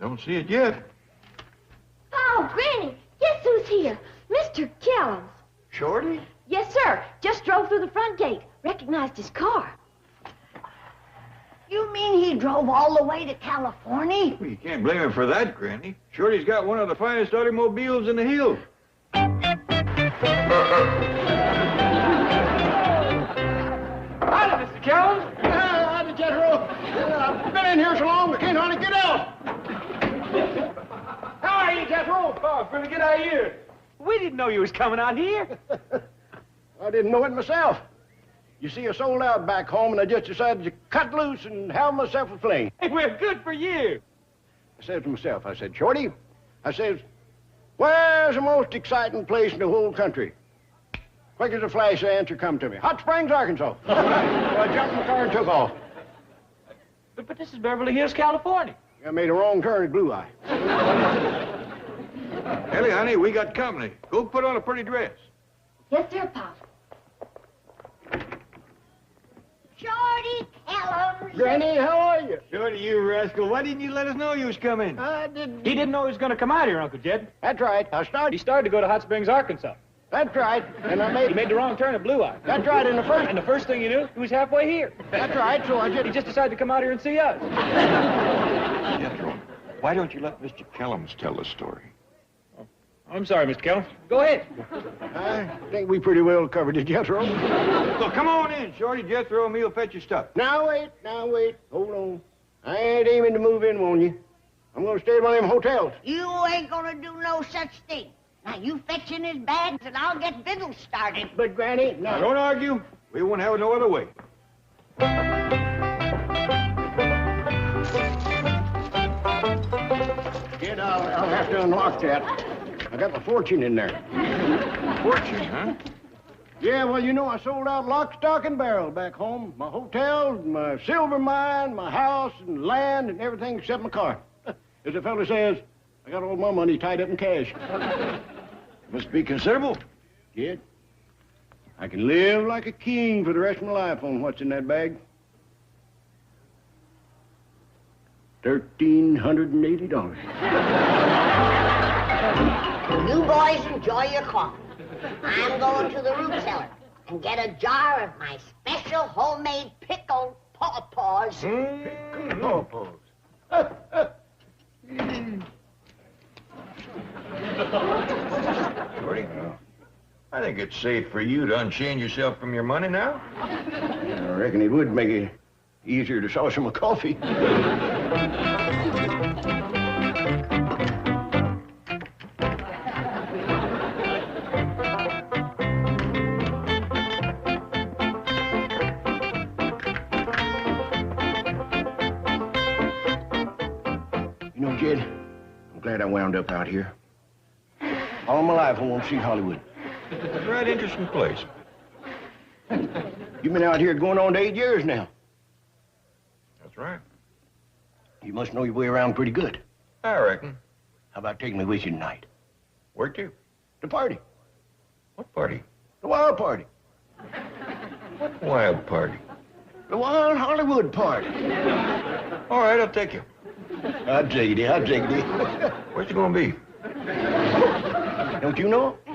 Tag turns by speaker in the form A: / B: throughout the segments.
A: Don't see it yet.
B: Oh, Granny, guess who's here? Mr. Kellums.
A: Shorty?
B: Yes, sir. Just drove through the front gate. Recognized his car.
C: You mean he drove all the way to California?
A: Well, you can't blame him for that, Granny. Shorty's got one of the finest automobiles in the hills.
D: Howdy, Mr. Kellums.
E: Howdy, Jethro. I've been in here so long I can't hardly get out.
D: How are you, Jethro? Oh, pretty good. How are you? We didn't know you was coming out here.
E: I didn't know it myself. You see, I sold out back home, and I just decided to cut loose and have myself a fling.
D: Hey, we're good for you.
E: I said to myself, I said, Shorty, I says, where's the most exciting place in the whole country? Quick as a flash, the answer come to me. Hot Springs, Arkansas. So I jumped in the car and took off.
D: But this is Beverly Hills, California.
E: I made a wrong turn at Blue Eye.
A: Ellie, honey, we got company. Go put on a pretty dress.
B: Yes, sir, Pop.
C: Shorty Kellums.
E: Granny, how are you?
A: Shorty, you rascal. Why didn't you let us know you was coming?
E: I didn't.
D: He didn't know he was going to come out here, Uncle Jed.
E: That's right.
D: He started to go to Hot Springs, Arkansas.
E: That's right. And
D: He made the wrong turn at Blue Eye.
E: That's right. And
D: And the first thing you knew, he was halfway here.
E: That's right. So I
D: He just decided to come out here and see us.
A: Jethro, why don't you let Mr. Kellums tell the story?
D: I'm sorry, Mr. Kellums. Go ahead.
E: I think we pretty well covered it, Jethro.
A: So come on in, Shorty. Jethro and me will fetch your stuff.
E: Now wait. Hold on. I ain't aiming to move in on you. I'm gonna stay at one of them hotels.
C: You ain't gonna do no such thing. Now, you fetch in his bags, and I'll get victuals started.
E: But, Granny,
A: Now, don't argue. We won't have it no other way.
E: Kid, I'll have to unlock that. I got my fortune in there.
A: Fortune, huh?
E: Yeah, well, you know, I sold out lock, stock, and barrel back home. My hotel, my silver mine, my house, and land, and everything except my car. As the fella says, I got all my money tied up in cash.
A: Must be considerable.
E: Kid, I can live like a king for the rest of my life on what's in that bag. $1,380.
C: You boys enjoy your coffee. I'm going to the root cellar and get a jar of my special homemade pickled pawpaws.
E: Pawpaws.
A: Shorty, I think it's safe for you to unchain yourself from your money now.
E: I reckon it would make it easier to sauce my coffee. You know, Jed, I'm glad I wound up out here. All my life I want to see Hollywood.
A: It's a right interesting place.
E: You've been out here going on to 8 years now.
A: That's right.
E: You must know your way around pretty good.
A: I reckon.
E: How about taking me with you tonight?
A: Where to?
E: The party.
A: What party?
E: The wild party.
A: What wild party?
E: The wild Hollywood party.
A: All right, I'll take you.
E: I'll take it.
A: Where's you gonna be?
E: Don't you know?
A: I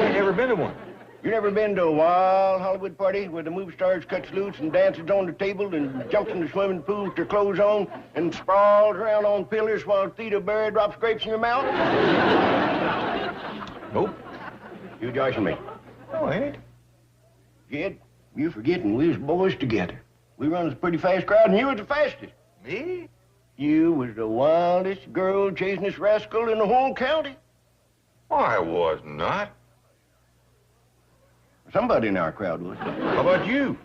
A: ain't never been to one.
E: You never been to a wild Hollywood party where the movie stars cuts loose and dances on the table and jumps in the swimming pool with their clothes on and sprawls around on pillars while Theta Barry drops grapes in your mouth?
A: Nope.
E: You joshing me.
A: No, I ain't.
E: Kid, you forgetting we was boys together. We run a pretty fast crowd and you was the fastest.
A: Me?
E: You was the wildest girl chasing this rascal in the whole county.
A: I was not.
E: Somebody in our crowd was.
A: How about you?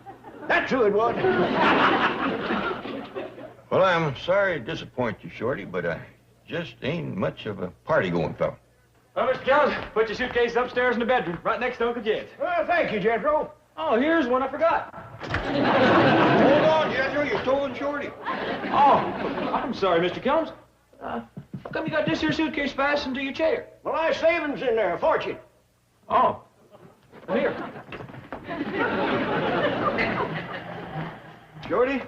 E: That's who it was.
A: Well, I'm sorry to disappoint you, Shorty, but I just ain't much of a party-going fellow.
D: Well, Mr. Kellums, put your suitcase upstairs in the bedroom, right next to Uncle Jed's.
E: Well, thank you, Jethro.
D: Oh, here's one I forgot.
A: Hold on, Jethro, you're tolling Shorty.
D: Oh, I'm sorry, Mr. Kellums. How come you got this here suitcase fastened to your chair?
E: Well, I savings in there, a fortune.
D: Oh, here.
A: Shorty,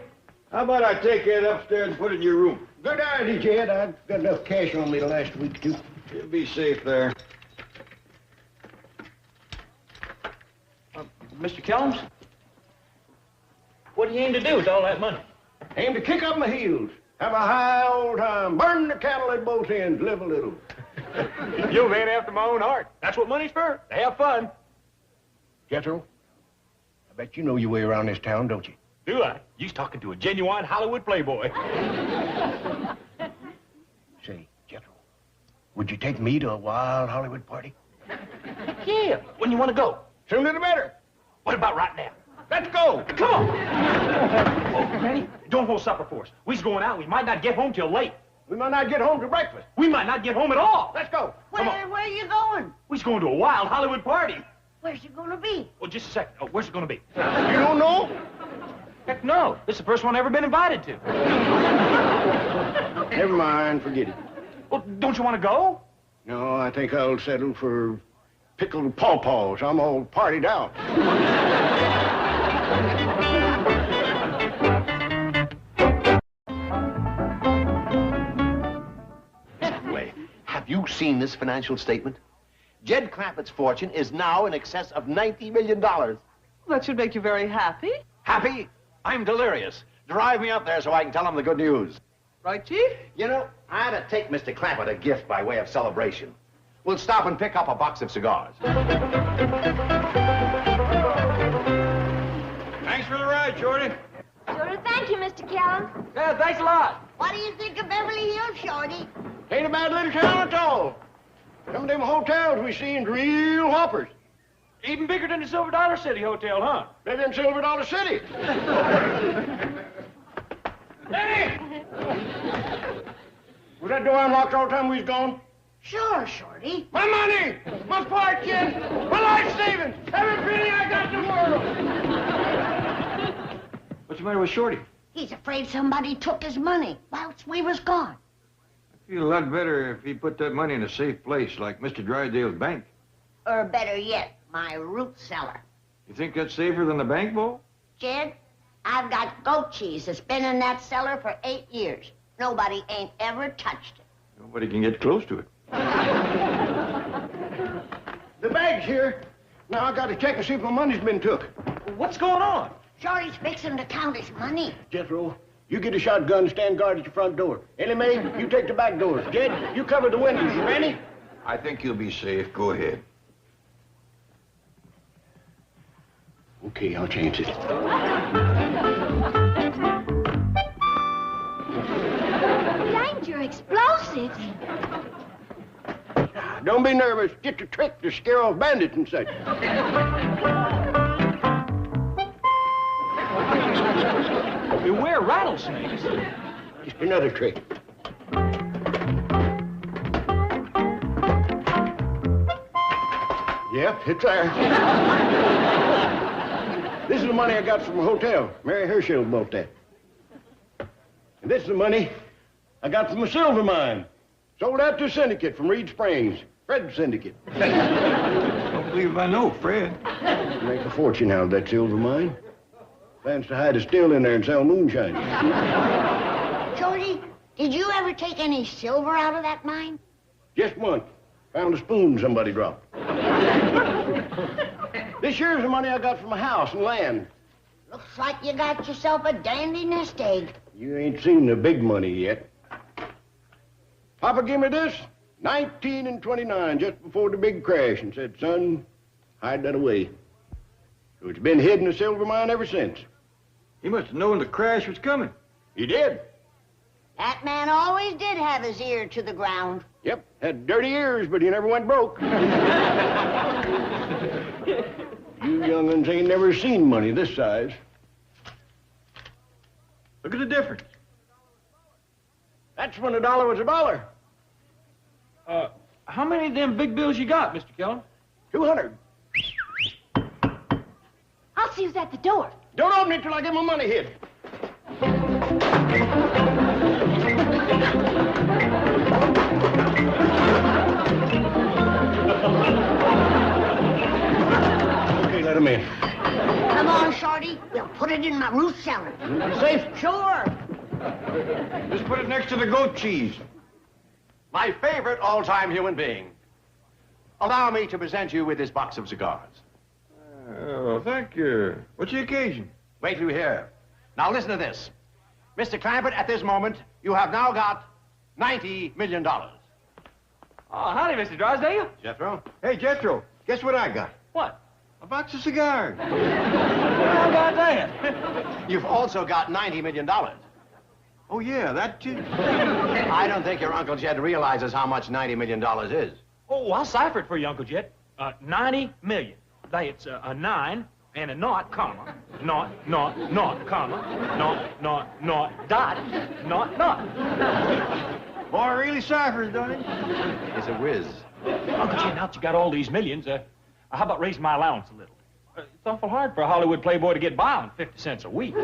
A: how about I take that upstairs and put it in your room?
E: Good idea, Jed. I've got enough cash on me to last a week or two.
A: You'll be safe there.
D: Mr. Kellums? What do you aim to do with all that money?
E: Aim to kick up my heels. Have a high old time. Burn the cattle at both ends. Live a little.
D: You're a man after my own heart. That's what money's for. To have fun.
E: Jethro, I bet you know your way around this town, don't you?
D: Do I? You's talking to a genuine Hollywood playboy.
E: Say, Jethro, would you take me to a wild Hollywood party?
D: Yeah. When you want to go?
E: Sooner the better.
D: What about right now?
E: Let's go.
D: Come on. Oh, Manny, don't hold supper for us. We's going out. We might not get home till late.
E: We might not get home to breakfast.
D: We might not get home at all.
E: Let's go.
C: Where are you going?
D: We's going to a wild Hollywood party.
C: Where's it gonna be?
D: Well, just a second. Oh, where's it going to be?
E: You don't know?
D: Heck no. This is the first one I've ever been invited to.
E: Never mind. Forget it.
D: Well, don't you want to go?
E: No, I think I'll settle for pickled pawpaws. I'm all partied out.
F: Anyway, have you seen this financial statement? Jed Clampetts' fortune is now in excess of $90 million.
G: That should make you very happy.
F: Happy? I'm delirious. Drive me up there so I can tell him the good news.
G: Right, Chief?
F: You know, I ought to take Mr. Clampett a gift by way of celebration. We'll stop and pick up a box of cigars.
A: Thanks for the ride, Shorty.
B: Sure, thank you, Mr. Kellum.
D: Yeah, thanks a lot.
C: What do you think of Beverly Hills, Shorty?
E: Ain't a bad little town at all. Some of them hotels we seen's real whoppers.
D: Even bigger than the Silver Dollar City Hotel, huh?
E: They're in Silver Dollar City. Hey! Was that door unlocked all the time we was gone?
C: Sure, Shorty.
E: My money! My fortune! My life savings! Every penny I got in the world!
A: What's the matter with Shorty?
C: He's afraid somebody took his money whilst we was gone.
A: I feel a lot better if he put that money in a safe place like Mr. Drydale's bank.
C: Or better yet, my root cellar.
A: You think that's safer than the bank, Bo?
C: Jed, I've got goat cheese that's been in that cellar for 8 years. Nobody ain't ever touched it.
A: Nobody can get close to it.
E: The bag's here. Now I gotta check and see if my money's been took.
D: What's going on?
C: Shorty's fixing to count his money.
E: Jethro, you get a shotgun and stand guard at your front door. Ellie Mae, you take the back doors. Jed, you cover the windows. Ready?
A: I think you'll be safe. Go ahead.
E: Okay, I'll change it.
B: Danger explosives.
E: Don't be nervous. Get your trick to scare off bandits and such.
D: Beware rattlesnakes.
E: Just another trick. Yep, it's there. This is the money I got from a hotel. Mary Herschel bought that. And this is the money I got from a silver mine. Sold out to a syndicate from Reed Springs. Fred's syndicate.
A: Don't believe if I know, Fred.
E: Make a fortune out of that silver mine. Plans to hide a still in there and sell moonshine.
C: Shorty, did you ever take any silver out of that mine?
E: Just once. Found a spoon somebody dropped. This here's the money I got from a house and land.
C: Looks like you got yourself a dandy nest egg.
E: You ain't seen the big money yet. Papa gave me this, 19 and 29, just before the big crash, and said, son, hide that away. So it's been hid in the silver mine ever since.
A: He must have known the crash was coming.
E: He did.
C: That man always did have his ear to the ground.
E: Yep, had dirty ears, but he never went broke. You young'uns ain't never seen money this size.
A: Look at the difference.
E: That's when a dollar was a dollar.
D: How many of them big bills you got, Mr. Kellum?
E: 200.
B: I'll see who's at the door.
E: Don't open it till I get my money hid. Okay, let him in.
C: Come on, Shorty. We'll put it in my root cellar.
E: Safe?
C: Sure.
A: Just put it next to the goat cheese.
F: My favorite all-time human being. Allow me to present you with this box of cigars.
A: Oh, thank you. What's the occasion?
F: Wait till you hear. Now listen to this. Mr. Clampett, at this moment, you have now got $90 million.
D: Oh, howdy, Mr. Drysdale.
F: Jethro?
A: Hey, Jethro, guess what I got?
D: What?
A: A box of cigars.
D: How about that?
F: You've also got $90 million.
A: Oh, yeah, that too.
F: I don't think your Uncle Jed realizes how much $90 million is.
D: Oh, I'll cipher it for you, Uncle Jet. 90 million. That's a 9 and a naught, comma. Naught, comma. Naught, dot. Naught.
A: Boy, really ciphers, don't he?
F: He's a whiz.
D: Uncle Jet, now that you got all these millions, how about raising my allowance a little? It's awful hard for a Hollywood playboy to get by on 50 cents a week.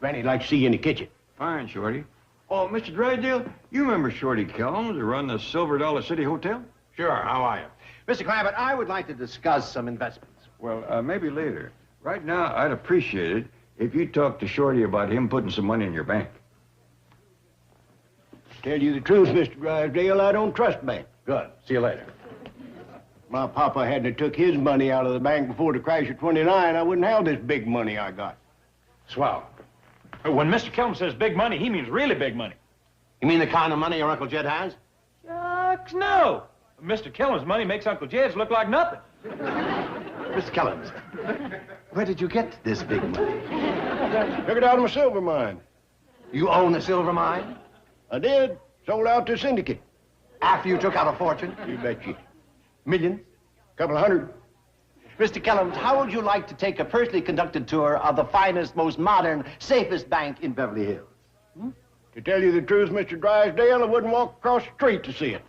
E: Granny'd like to see you in the kitchen.
A: Fine, Shorty. Oh, Mr. Drysdale, you remember Shorty Kellums who run the Silver Dollar City Hotel?
F: Sure, how are you? Mr. Clampett, I would like to discuss some investments.
A: Well, maybe later. Right now, I'd appreciate it if you talk to Shorty about him putting some money in your bank.
E: Tell you the truth, Mr. Drysdale, I don't trust banks.
F: Good. See you later.
E: My papa hadn't took his money out of the bank before the crash of '29, I wouldn't have this big money I got.
F: Swell.
D: When Mr. Kellum says big money, he means really big money.
F: You mean the kind of money your Uncle Jed has?
D: Shucks, no. Mr. Kellum's money makes Uncle Jed's look like nothing.
F: Mr. Kellums, where did you get this big money?
E: Took it out of my silver mine.
F: You own a silver mine?
E: I did. Sold out to a syndicate.
F: After you took out a fortune?
E: You betcha.
F: Millions?
E: Couple of hundred.
F: Mr. Kellums, how would you like to take a personally conducted tour of the finest, most modern, safest bank in Beverly Hills?
E: To tell you the truth, Mr. Drysdale, I wouldn't walk across the street to see it.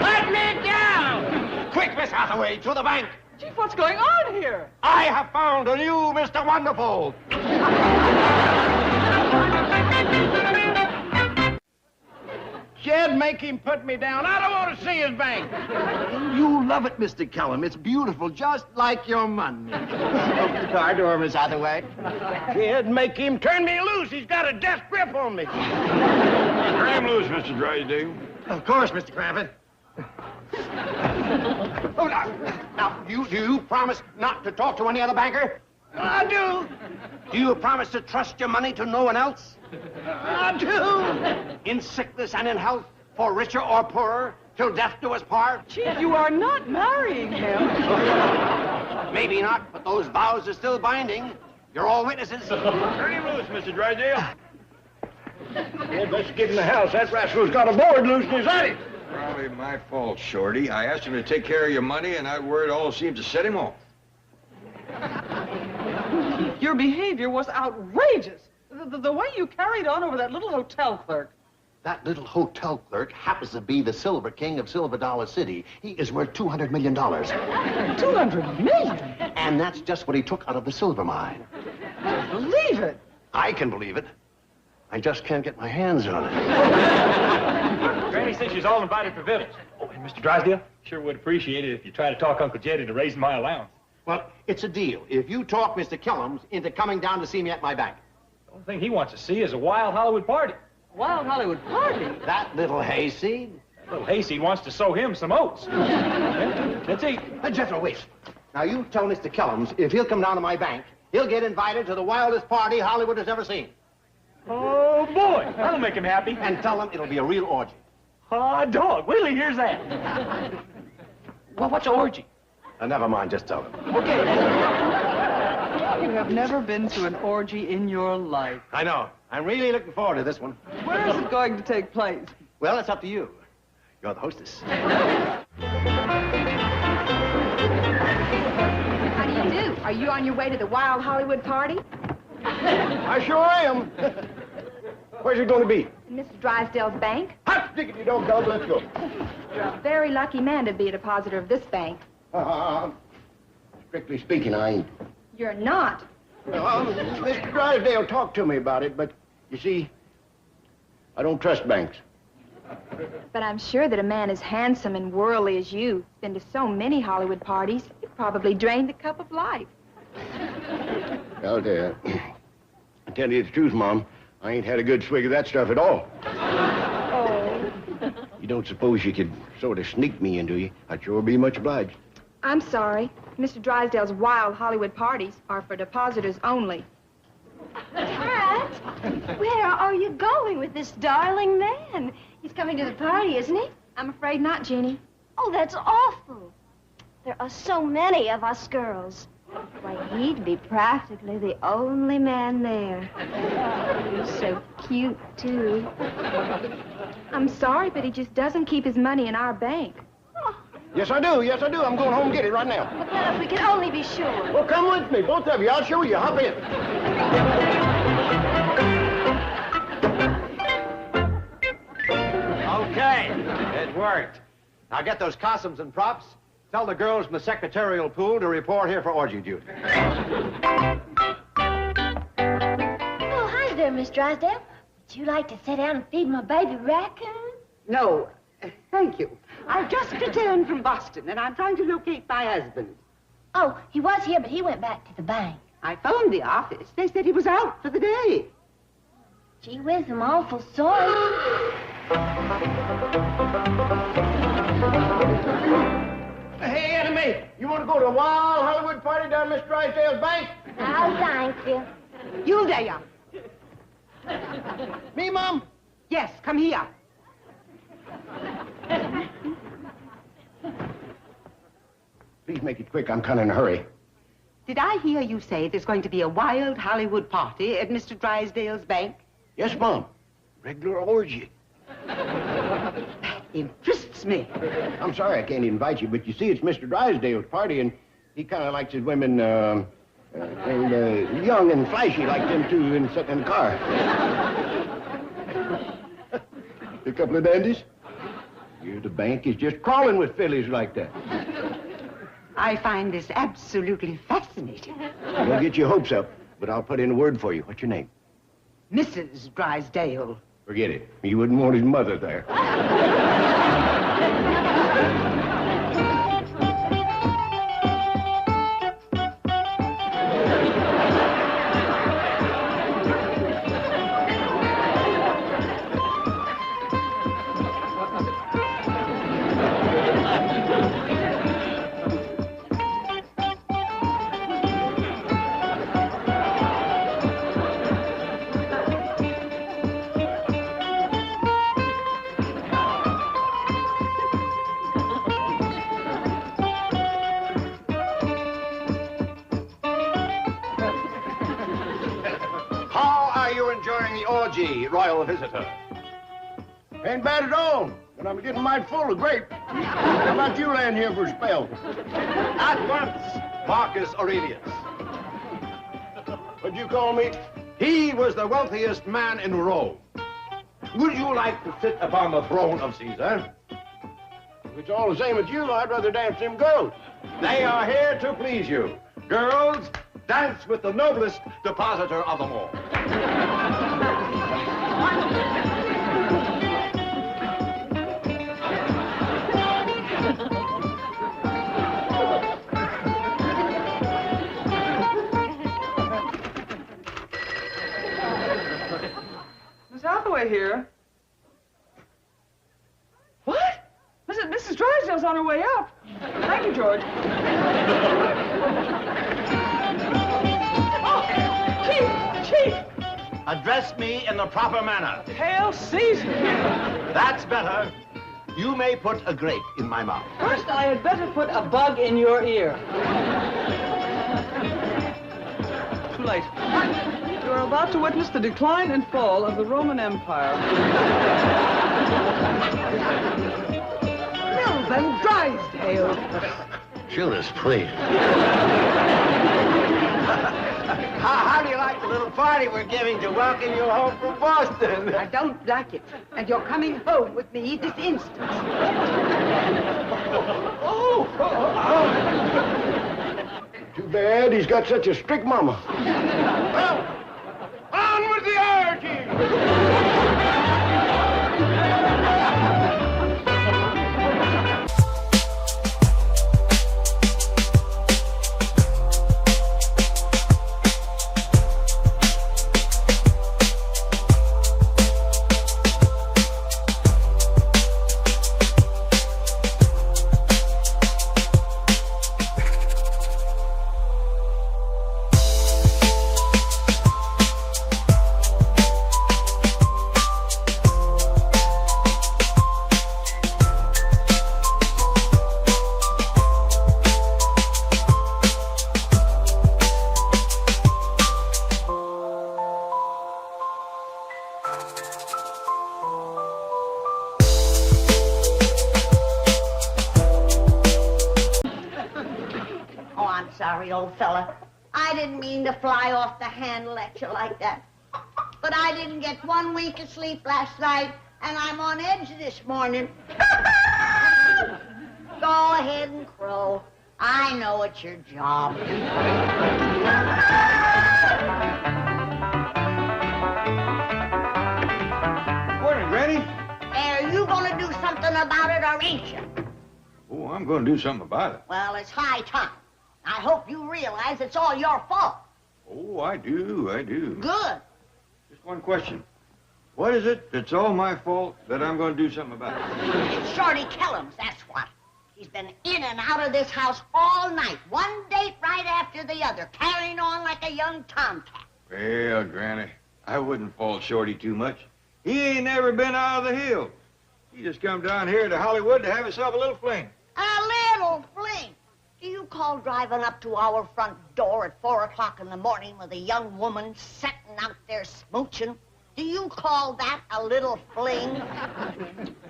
F: Let me down! Quick, Miss Hathaway, to the bank!
G: Chief, what's going on here?
F: I have found a new Mr. Wonderful!
E: Jed, make him put me down. I don't want to see his bank.
F: You love it, Mr. Kellum. It's beautiful, just like your money. Open the car door, Miss Hathaway.
E: Jed, make him turn me loose. He's got a death grip on me.
A: Turn him loose, Mr. Drysdale.
F: Of course, Mr. Clampett. Oh, now, do you promise not to talk to any other banker?
E: I do.
F: Do you promise to trust your money to no one else?
E: I do.
F: In sickness and in health, for richer or poorer, till death do us part?
G: Chief, you are not marrying him.
F: Maybe not, but those vows are still binding. You're all witnesses.
A: Turn him loose, Mr. Drysdale.
E: Jed, let's get in the house. That rascal's got a board loose in his attic.
A: Probably my fault, Shorty. I asked him to take care of your money, and that word all seemed to set him off.
G: Your behavior was outrageous. The way you carried on over that little hotel clerk.
F: That little hotel clerk happens to be the Silver King of Silver Dollar City. He is worth $200 million.
G: $200 million?
F: And that's just what he took out of the silver mine.
G: Believe it.
F: I can believe it. I just can't get my hands on it.
D: Granny says she's all invited for victuals. Oh, and Mr. Drysdale, sure would appreciate it if you try to talk Uncle Jed into raising my allowance.
F: Well, it's a deal. If you talk Mr. Kellums into coming down to see me at my bank.
D: The only thing he wants to see is a wild Hollywood party.
G: Wild Hollywood party?
F: That little hayseed.
D: That little hayseed wants to sow him some oats. Let's eat.
F: Jethro, wait. Now, you tell Mr. Kellums if he'll come down to my bank, he'll get invited to the wildest party Hollywood has ever seen.
D: Oh, boy. That'll make him happy.
F: And tell him it'll be a real orgy.
D: Ah, dog. Wait till he hears that. Well, what's an orgy?
F: Never mind, just tell him.
G: Okay. You have never been to an orgy in your life.
F: I know. I'm really looking forward to this one.
G: Where is it going to take place?
F: Well, it's up to you. You're the hostess.
H: How do you do? Are you on your way to the Wild Hollywood party?
E: I sure am. Where's it going to be?
H: In Mr. Drysdale's bank?
E: Hot diggity dog, dog, let's go.
H: You're a very lucky man to be a depositor of this bank.
E: Strictly speaking, I ain't.
H: You're not.
E: Mr. Drysdale talked to me about it, but you see, I don't trust banks.
H: But I'm sure that a man as handsome and worldly as you, been to so many Hollywood parties, you probably drained the cup of life.
E: I'll tell you the truth, Mom. I ain't had a good swig of that stuff at all.
H: Oh.
E: You don't suppose you could sort of sneak me into you? I'd sure be much obliged.
H: I'm sorry. Mr. Drysdale's wild Hollywood parties are for depositors only.
B: Pat, where are you going with this darling man? He's coming to the party, isn't he?
H: I'm afraid not, Jeannie.
B: Oh, that's awful. There are so many of us girls. Why, he'd be practically the only man there. He's so cute, too.
H: I'm sorry, but he just doesn't keep his money in our bank.
E: Yes, I do. Yes, I do. I'm going home and get it right now.
B: Well, if we could only be sure.
E: Well, come with me, both of you. I'll show you. Hop in.
F: Okay, it worked. Now get those costumes and props. Tell the girls in the secretarial pool to report here for orgy duty.
B: Oh, hi there, Miss Drysdale. Would you like to sit down and feed my baby raccoon?
I: No, thank you. I've just returned from Boston, and I'm trying to locate my husband.
B: Oh, he was here, but he went back to the bank.
I: I phoned the office. They said he was out for the day.
B: Gee whiz, I'm awful sorry.
E: Hey, Annie, you want to go to a wild Hollywood party down Miss Drysdale's bank?
B: Oh, thank you.
I: You there.
E: Me, Mom?
I: Yes, come here.
E: Please make it quick. I'm kind of in a hurry.
I: Did I hear you say there's going to be a wild Hollywood party at Mr. Drysdale's bank?
E: Yes, Mom. Regular orgy.
I: That interests me.
E: I'm sorry I can't invite you, but you see, it's Mr. Drysdale's party, and he kind of likes his women, young and flashy like them two and sitting in the car. A couple of dandies? Here, the bank is just crawling with fillies like that.
I: I find this absolutely fascinating.
E: Don't get your hopes up, but I'll put in a word for you. What's your name?
I: Mrs. Drysdale.
E: Forget it. You wouldn't want his mother there.
F: Royal visitor.
E: Ain't bad at all, but I'm getting mighty full of grape. How about you laying here for a spell?
F: At once, Marcus Aurelius.
E: What'd you call me?
F: He was the wealthiest man in Rome. Would you like to sit upon the throne of Caesar?
E: If it's all the same as you, I'd rather dance them girls.
F: They are here to please you. Girls, dance with the noblest depositor of them all.
G: Miss Hathaway here. What? Mrs. Drysdale's on her way up. Thank you, George. Oh, Chief!
F: Address me in the proper manner.
G: Hail Caesar!
F: That's better. You may put a grape in my mouth.
G: First, I had better put a bug in your ear. Too late. You're about to witness the decline and fall of the Roman Empire. Melvin Drysdale.
F: Judas, please. How do you like the little party we're giving to welcome you home from Boston?
I: I don't like it. And you're coming home with me this instant.
E: Too bad he's got such a strict mama. Well, on with the orgy!
C: Oh, I'm sorry, old fella. I didn't mean to fly off the handle at you like that. But I didn't get 1 week of sleep last night, and I'm on edge this morning. Go ahead and crow. I know it's your job.
A: Morning, Granny.
C: Are you going to do something about it, or ain't you?
A: Oh, I'm going to do something about it.
C: Well, it's high time. I hope you realize it's all your fault.
A: Oh, I do.
C: Good.
A: Just one question. What is it that's all my fault that I'm going to do something about?
C: It's Shorty Kellums, that's what. He's been in and out of this house all night, one date right after the other, carrying on like a young tomcat.
A: Well, Granny, I wouldn't fault Shorty too much. He ain't never been out of the hills. He just come down here to Hollywood to have himself a little fling.
C: A little fling. Do you call driving up to our front door at 4 o'clock in the morning with a young woman sitting out there smooching? Do you call that a little fling?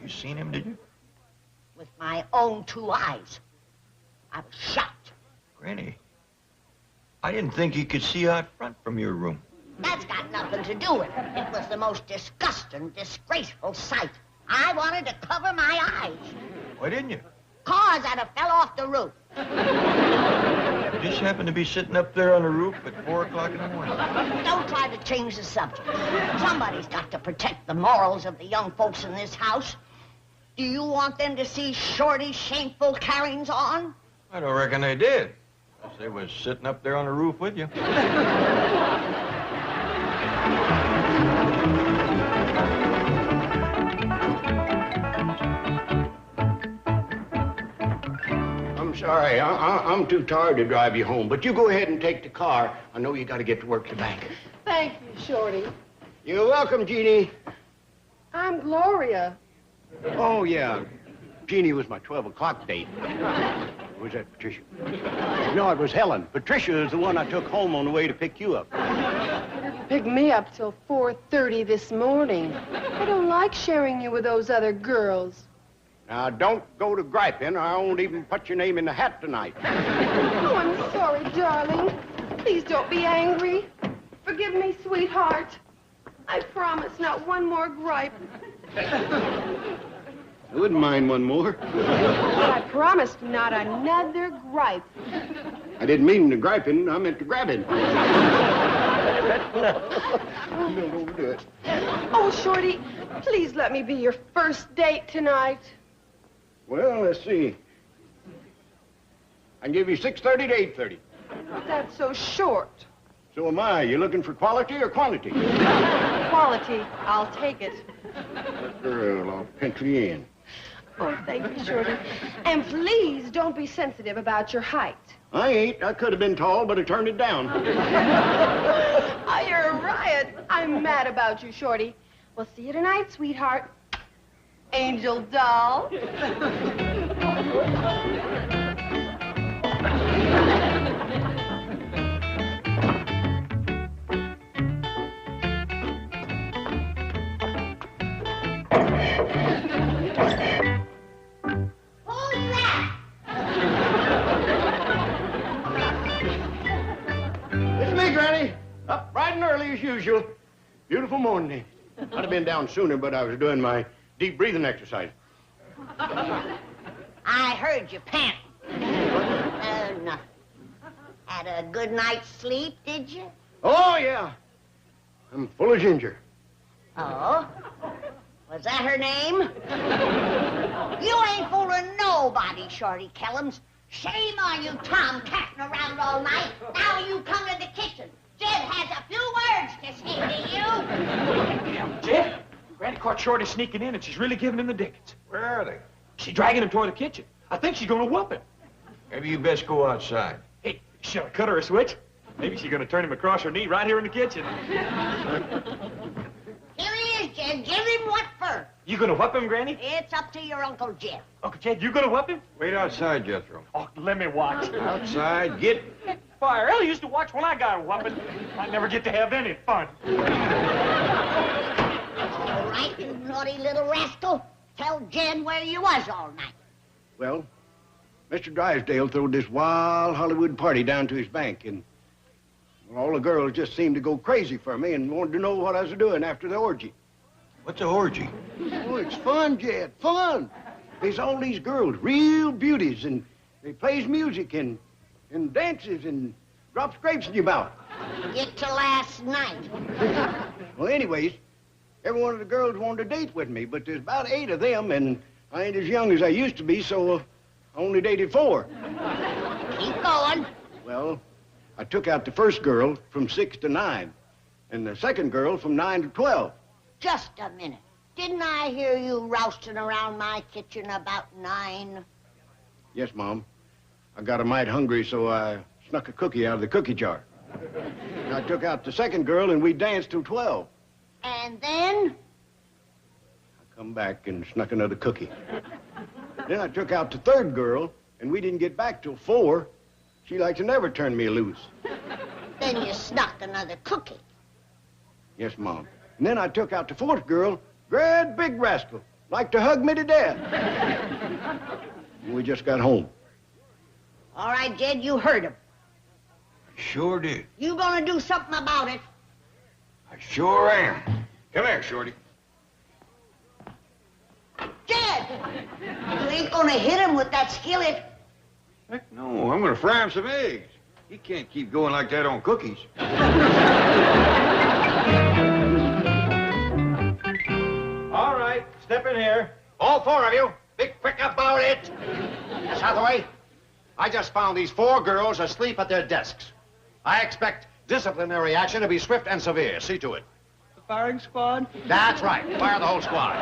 A: You seen him, did you?
C: With my own 2 eyes. I was shocked.
A: Granny, I didn't think you could see out front from your room.
C: That's got nothing to do with it. It was the most disgusting, disgraceful sight. I wanted to cover my eyes.
A: Why didn't you?
C: Cars that have fell off the roof.
A: You just happened to be sitting up there on the roof at 4 o'clock in the morning.
C: Don't try to change the subject. Somebody's got to protect the morals of the young folks in this house. Do you want them to see Shorty's shameful carryings on?
A: I don't reckon they did. Unless they was sitting up there on the roof with you.
E: I'm sorry. I'm too tired to drive you home, but you go ahead and take the car. I know you got to get to work today.
H: Thank you, Shorty.
E: You're welcome, Jeannie.
H: I'm Gloria.
E: Oh, yeah. Jeannie was my 12 o'clock date. Was that Patricia? No, it was Helen. Patricia is the one I took home on the way to pick you up.
H: Picked me up till 4:30 this morning. I don't like sharing you with those other girls.
E: Now, don't go to griping, or I won't even put your name in the hat tonight.
H: Oh, I'm sorry, darling. Please don't be angry. Forgive me, sweetheart. I promise not one more gripe.
E: I wouldn't mind one more.
H: But I promised not another gripe.
E: I didn't mean the griping. I meant the grabbing. Don't overdo it.
H: Oh, Shorty, please let me be your first date tonight.
E: Well, let's see. I can give you 6:30 to 8:30.
H: That's so short.
E: So am I. You looking for quality or quantity?
H: Quality. I'll take it.
E: Girl, I'll pencil you in.
H: Oh, thank you, Shorty. And please don't be sensitive about your height.
E: I ain't. I could have been tall, but I turned it down.
H: Oh, you're a riot. I'm mad about you, Shorty. We'll see you tonight, sweetheart. Angel doll.
E: It's me, Granny. Up bright and early as usual. Beautiful morning. I'd have been down sooner, but I was doing my deep breathing exercise.
C: I heard you panting. Nothing. Had a good night's sleep, did you?
E: Oh, yeah. I'm full of ginger.
C: Oh? Was that her name? You ain't fooling nobody, Shorty Kellums. Shame on you, tomcatting around all night. Now you come to the kitchen. Jed has a few words to say to you.
D: Jed, Granny caught Shorty sneaking in, and she's really giving him the dickens.
A: Where are they?
D: She's dragging him toward the kitchen. I think she's gonna whoop him.
A: Maybe you best go outside.
D: Hey, shall I cut her a switch? Maybe she's gonna turn him across her knee right here in the kitchen.
C: Here he is, Jed. Give him what for.
D: You gonna whoop him, Granny?
C: It's up to your Uncle Jed.
D: Uncle Jed, you gonna whoop him?
A: Wait outside, Jethro.
D: Oh, let me watch.
A: Outside, get...
D: Fire, Ellie used to watch when I got a whooping. I never get to have any fun.
C: naughty little rascal. Tell Jed where you was all night.
E: Well, Mr. Drysdale threw this wild Hollywood party down to his bank, and well, all the girls just seemed to go crazy for me and wanted to know what I was doing after the orgy.
A: What's a orgy?
E: Oh, it's fun, Jed, fun. There's all these girls, real beauties, and they plays music and dances and drops grapes in your mouth.
C: Get to last night.
E: Well, anyways, every one of the girls wanted to date with me, but there's about 8 of them, and I ain't as young as I used to be, so I only dated 4.
C: Keep going.
E: Well, I took out the first girl from 6 to 9, and the second girl from 9 to 12.
C: Just a minute. Didn't I hear you rousting around my kitchen about 9?
E: Yes, Mom. I got a mite hungry, so I snuck a cookie out of the cookie jar. I took out the second girl, and we danced till 12.
C: And then?
E: I come back and snuck another cookie. Then I took out the third girl, and we didn't get back till 4. She like to never turn me loose.
C: Then you snuck another cookie.
E: Yes, Mom. And then I took out the fourth girl, great big rascal, like to hug me to death. And we just got home.
C: All right, Jed, you heard him.
A: Sure did.
C: You gonna do something about it?
A: I sure am. Come here, Shorty.
C: Jed! You ain't gonna hit him with that skillet.
A: Heck no, I'm gonna fry him some eggs. He can't keep going like that on cookies.
D: All right, step in here.
F: All 4 of you, be quick about it. Miss Hathaway, I just found these 4 girls asleep at their desks. I expect disciplinary action to be swift and severe. See to it.
G: The firing squad?
F: That's right. Fire the whole squad.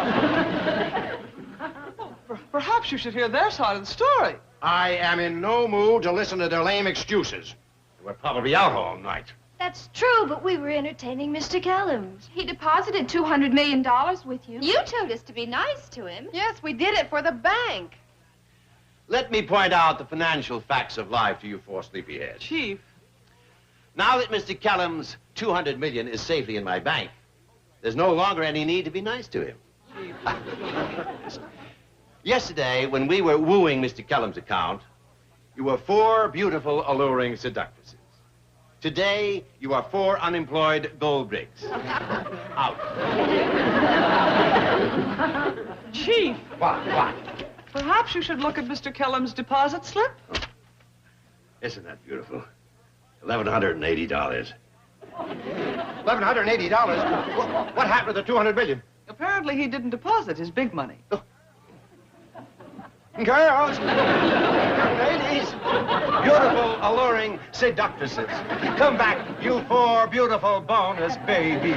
G: Perhaps you should hear their side of the story.
F: I am in no mood to listen to their lame excuses. We're probably out all night.
B: That's true, but we were entertaining Mr. Kellums.
H: He deposited $200 million with you.
B: You told us to be nice to him.
H: Yes, we did it for the bank.
F: Let me point out the financial facts of life to you 4 sleepyheads.
G: Chief.
F: Now that Mr. Kellum's $200 million is safely in my bank, there's no longer any need to be nice to him. Yesterday, when we were wooing Mr. Kellum's account, you were 4 beautiful, alluring seductresses. Today, you are 4 unemployed gold rigs. Out.
G: Chief.
F: What?
G: Perhaps you should look at Mr. Kellum's deposit slip.
F: Isn't that beautiful? $1,180. $1,180? What happened to the $200 million?
G: Apparently he didn't deposit his big money.
F: Girls, ladies, beautiful, alluring seductresses. Come back, you 4 beautiful bonus babies.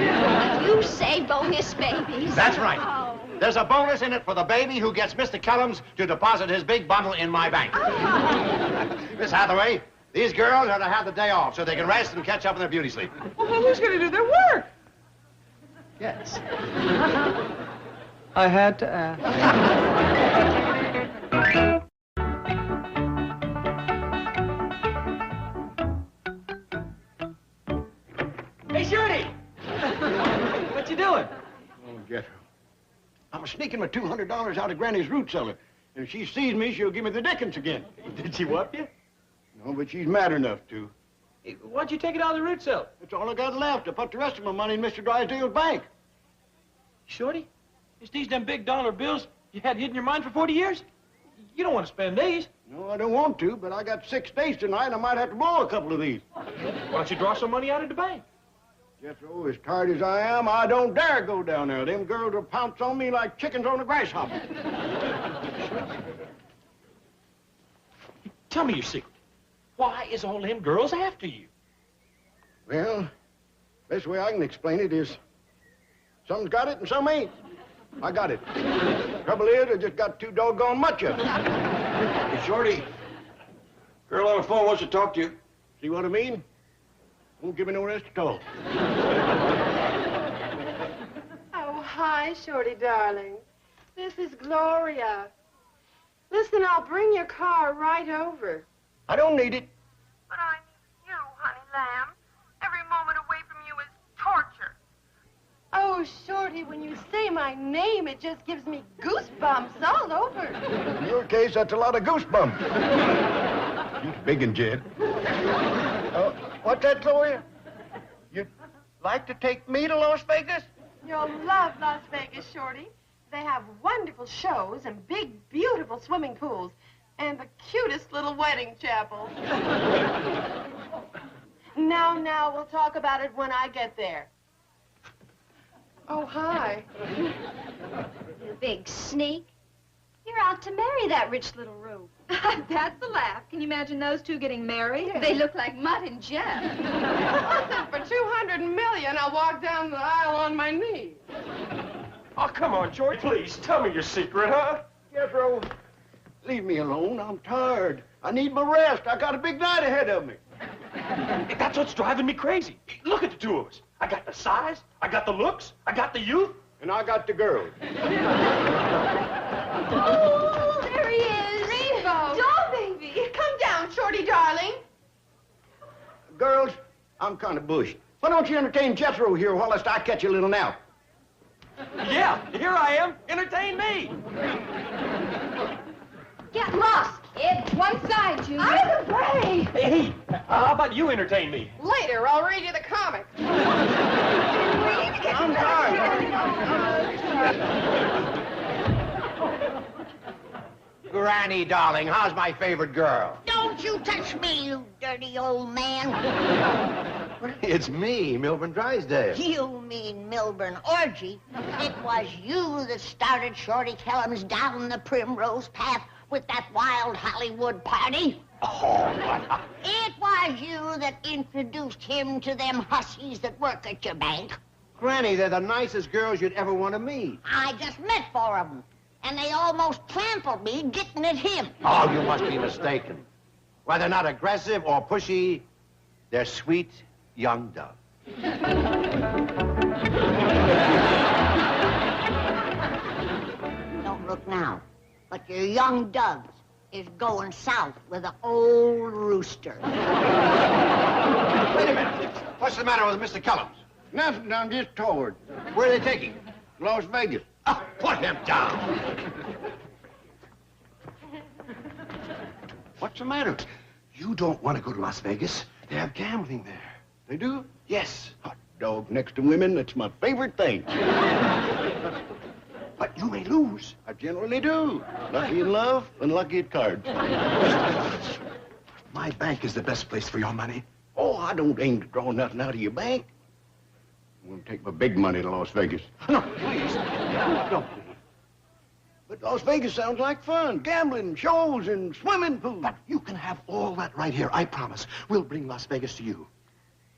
B: You say bonus babies.
F: That's right.
B: Oh.
F: There's a bonus in it for the baby who gets Mr. Kellums to deposit his big bundle in my bank.
B: Oh.
F: Miss Hathaway, these girls are to have the day off so they can rest and catch up on their beauty sleep.
G: Well, who's going to do their work?
F: Yes.
G: I had to ask.
D: Hey, Shorty! What you doing?
E: Oh, Jethro. I was sneaking my $200 out of Granny's root cellar. And if she sees me, she'll give me the dickens again.
D: Did she whoop you?
E: No, but she's mad enough to.
D: Hey, why'd you take it out of the root cellar?
E: That's all I got left. I put the rest of my money in Mr. Drysdale's bank.
D: Shorty, it's these them big dollar bills you had hidden in your mind for 40 years? You don't want to spend these.
E: No, I don't want to, but I got 6 days tonight. I might have to borrow a couple of these.
D: Why don't you draw some money out of the bank?
E: Jethro, as tired as I am, I don't dare go down there. Them girls will pounce on me like chickens on a grasshopper.
D: Tell me your secret. Why is all them girls after you?
E: Well, best way I can explain it is some's got it and some ain't. I got it. Trouble is, I just got too doggone much of it.
A: Hey, Shorty. Girl on the phone wants to talk to you.
E: See what I mean? Won't give me no rest at all.
H: Oh, hi, Shorty, darling. This is Gloria. Listen, I'll bring your car right over.
E: I don't need it.
H: But I need you, honey lamb. Every moment away from you is torture. Oh, Oh, Shorty, when you say my name, it just gives me goosebumps all over.
E: In your case, that's a lot of goosebumps. You're big and Jed. What's that, Chloe? You'd like to take me to Las Vegas?
H: You'll love Las Vegas, Shorty. They have wonderful shows and big, beautiful swimming pools and the cutest little wedding chapel. Now, we'll talk about it when I get there. Oh, hi.
B: You big sneak. You're out to marry that rich little rube.
J: That's the laugh. Can you imagine those two getting married? Yeah. They look like Mutt and Jeff.
H: For $200 million, I'll walk down the aisle on my knees.
D: Oh, come on, George. Please, tell me your secret, huh?
E: Jethro, leave me alone. I'm tired. I need my rest. I got a big night ahead of me.
D: That's what's driving me crazy. Look at the two of us. I got the size, I got the looks, I got the youth.
E: And I got the girl.
H: Oh, there he is. Rainbow. Doll baby. Come down, Shorty, darling.
E: Girls, I'm kind of bushy. Why don't you entertain Jethro here whilst I catch a little nap?
D: Yeah, here I am. Entertain me.
B: Get lost, kid. One side, Junior.
H: Out of the way.
D: Hey, how about you entertain me?
H: Later, I'll read you the comics.
E: I'm tired.
F: Granny, darling, how's my favorite girl?
C: Don't you touch me, you dirty old man.
F: It's me, Milburn Drysdale.
C: You mean Milburn Orgy. It was you that started Shorty Kellums down the primrose path with that wild Hollywood party.
F: Oh,
C: It was you that introduced him to them hussies that work at your bank.
F: Granny, they're the nicest girls you'd ever want to meet.
C: I just met 4 of them, and they almost trampled me getting at him.
F: Oh, you must be mistaken. Why, they're not aggressive or pushy. They're sweet young doves.
C: Don't look now, but your young doves is going south with an old rooster.
F: Wait a minute. What's the matter with Mr. Kellums?
E: Nothing, I'm just tired.
F: Where are they taking?
E: Las Vegas.
F: Oh, put him down.
E: What's the matter?
F: You don't want to go to Las Vegas. They have gambling there.
E: They do?
F: Yes.
E: Hot dog next to women, that's my favorite thing.
F: But you may lose.
E: I generally do. Lucky in love and lucky at cards.
F: My bank is the best place for your money.
E: Oh, I don't aim to draw nothing out of your bank. I'm going to take my big money to Las Vegas.
F: No, please. No, please.
E: But Las Vegas sounds like fun. Gambling, shows, and swimming pools.
F: But you can have all that right here, I promise. We'll bring Las Vegas to you.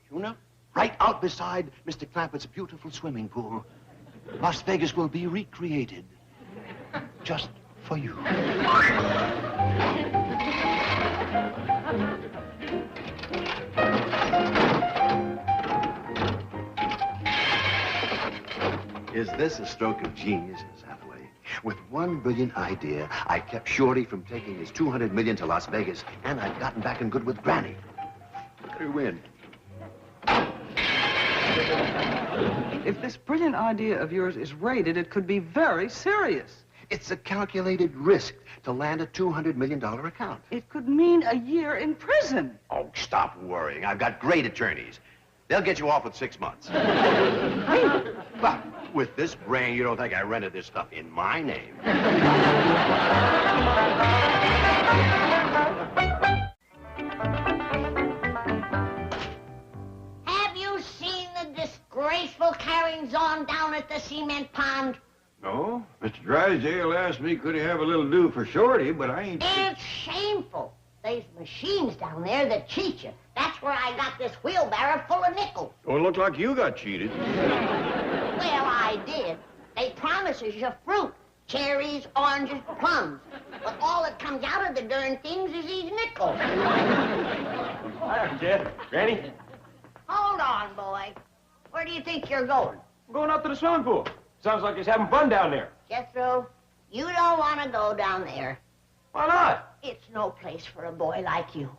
E: You know?
F: Right out beside Mr. Clampetts' beautiful swimming pool. Las Vegas will be recreated. Just for you. Is this a stroke of genius, Miss Hathaway? With one brilliant idea, I kept Shorty from taking his $200 million to Las Vegas, and I've gotten back in good with Granny. You win.
G: If this brilliant idea of yours is raided, it could be very serious.
F: It's a calculated risk to land a $200 million account.
G: It could mean a year in prison.
F: Oh, stop worrying. I've got great attorneys. They'll get you off with 6 months. But with this brain, you don't think I rented this stuff in my name.
C: Have you seen the disgraceful carryings-on down at the cement pond?
A: No, Mr. Drysdale asked me could he have a little do for Shorty, but I ain't...
C: It's shameful. There's machines down there that cheat you. That's where I got this wheelbarrow full of nickels.
A: Oh, it looked like you got cheated.
C: Well, I did. They promises you fruit. Cherries, oranges, plums. But all that comes out of the darn things is these nickels.
D: Hi, Dad. Granny?
C: Hold on, boy. Where do you think you're going?
D: I'm going out to the swimming pool. Sounds like he's having fun down there.
C: Jethro, you don't want to go down there.
D: Why not?
C: It's no place for a boy like you.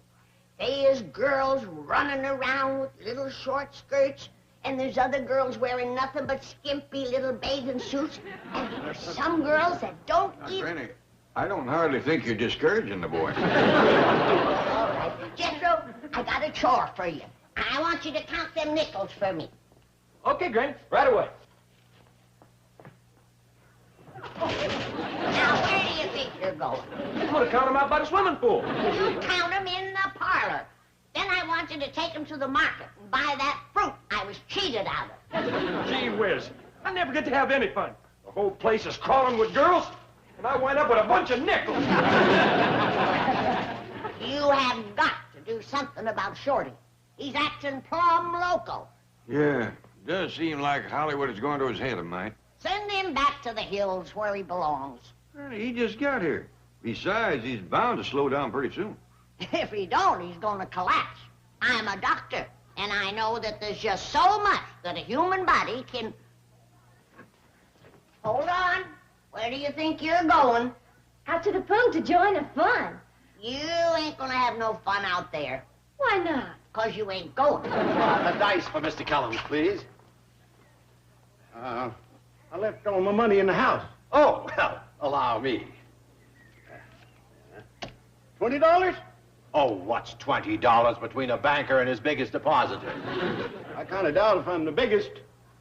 C: There's girls running around with little short skirts And there's other girls wearing nothing but skimpy little bathing suits. And there's some girls that don't even...
A: Granny, I don't hardly think you're discouraging the boy.
C: All right. Jethro, I got a chore for you. I want you to count them nickels for me.
D: Okay, Granny, right away.
C: Now, where do you think you're going?
D: I'm gonna count them out by the swimming pool.
C: You count them in the parlor. Then I want you to take them to the market and buy that fruit I was cheated out of.
D: Gee whiz, I never get to have any fun. The whole place is crawling with girls, and I wind up with a bunch of nickels.
C: You have got to do something about Shorty. He's acting plumb loco.
A: Yeah, does seem like Hollywood is going to his head, mate.
C: Send him back to the hills where he belongs.
A: Granny, he just got here. Besides, he's bound to slow down pretty soon.
C: If he don't, he's going to collapse. I'm a doctor, and I know that there's just so much that a human body can... Hold on. Where do you think you're going?
B: Out to the pool to join the fun.
C: You ain't going to have no fun out there.
B: Why not?
C: Because you ain't going.
F: A dice for Mr. Kellums, please.
E: I left all my money in the house.
F: Oh, well, allow me.
E: $20?
F: Oh, what's $20 between a banker and his biggest depositor?
E: I kind of doubt if I'm the biggest.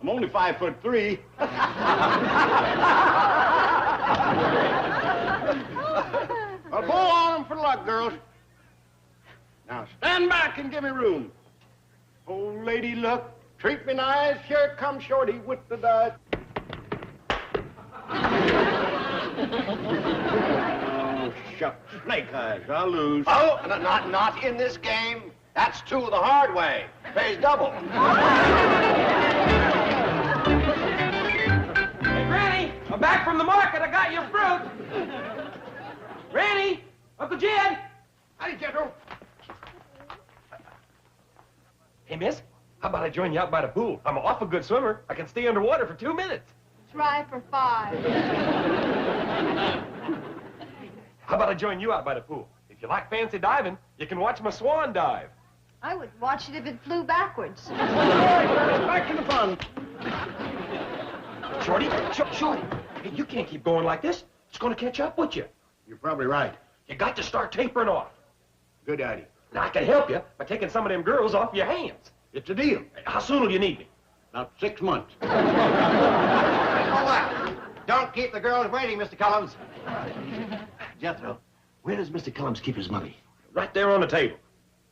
E: I'm only 5'3". I'll pull on them for luck, girls. Now stand back and give me room. Old lady, look. Treat me nice. Here comes Shorty with the dice. Oh, shucks. Snake eyes. I'll lose.
F: Oh, not in this game. That's two the hard way. Pays double.
D: Hey, Granny, I'm back from the market. I got your fruit. Granny, Uncle Jed.
E: Howdy, Jethro.
D: Hey, miss, how about I join you out by the pool? I'm an awful good swimmer. I can stay underwater for 2 minutes.
J: Try for 5.
D: How about I join you out by the pool? If you like fancy diving, you can watch my swan dive.
J: I would watch it if it flew backwards.
E: All right, back to the fun.
D: Shorty, Shorty, hey, you can't keep going like this. It's going to catch up with you.
E: You're probably right.
D: You got to start tapering off.
E: Good idea.
D: Now, I can help you by taking some of them girls off your hands.
E: It's a deal.
D: How soon will you need me?
E: About 6 months.
F: Hold on. Don't keep the girls waiting, Mr. Kellums. Jethro, where does Mr. Kellums keep his money?
D: Right there on the table.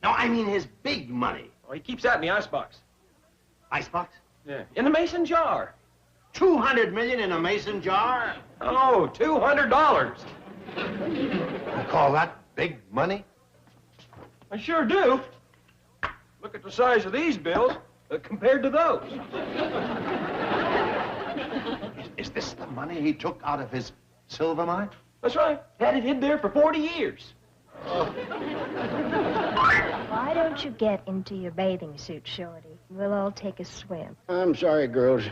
F: No, I mean his big money.
D: Oh, he keeps that in the icebox.
F: Icebox?
D: Yeah. In the mason jar.
F: 200 million in a mason jar?
D: Oh, $200.
F: You call that big money?
D: I sure do. Look at the size of these bills compared to those.
F: Is this the money he took out of his silver mine?
D: That's right. Had it hid there for 40 years.
B: Why don't you get into your bathing suit, Shorty? We'll all take a swim.
E: I'm sorry, girls.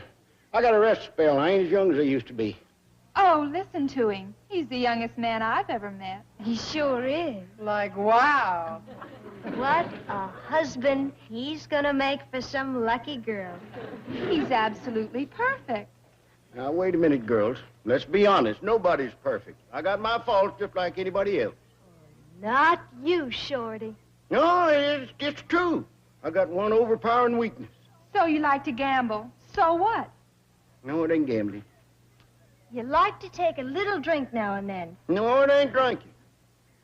E: I got a rest spell. I ain't as young as I used to be.
J: Oh, listen to him. He's the youngest man I've ever met.
B: He sure is.
G: Like, wow.
B: What a husband he's gonna make for some lucky girl.
J: He's absolutely perfect.
E: Now, wait a minute, girls. Let's be honest. Nobody's perfect. I got my faults just like anybody else.
B: Not you, Shorty.
E: No, it's true. I got one overpowering weakness.
J: So you like to gamble. So what?
E: No, it ain't gambling.
B: You like to take a little drink now and then.
E: No, it ain't drinking.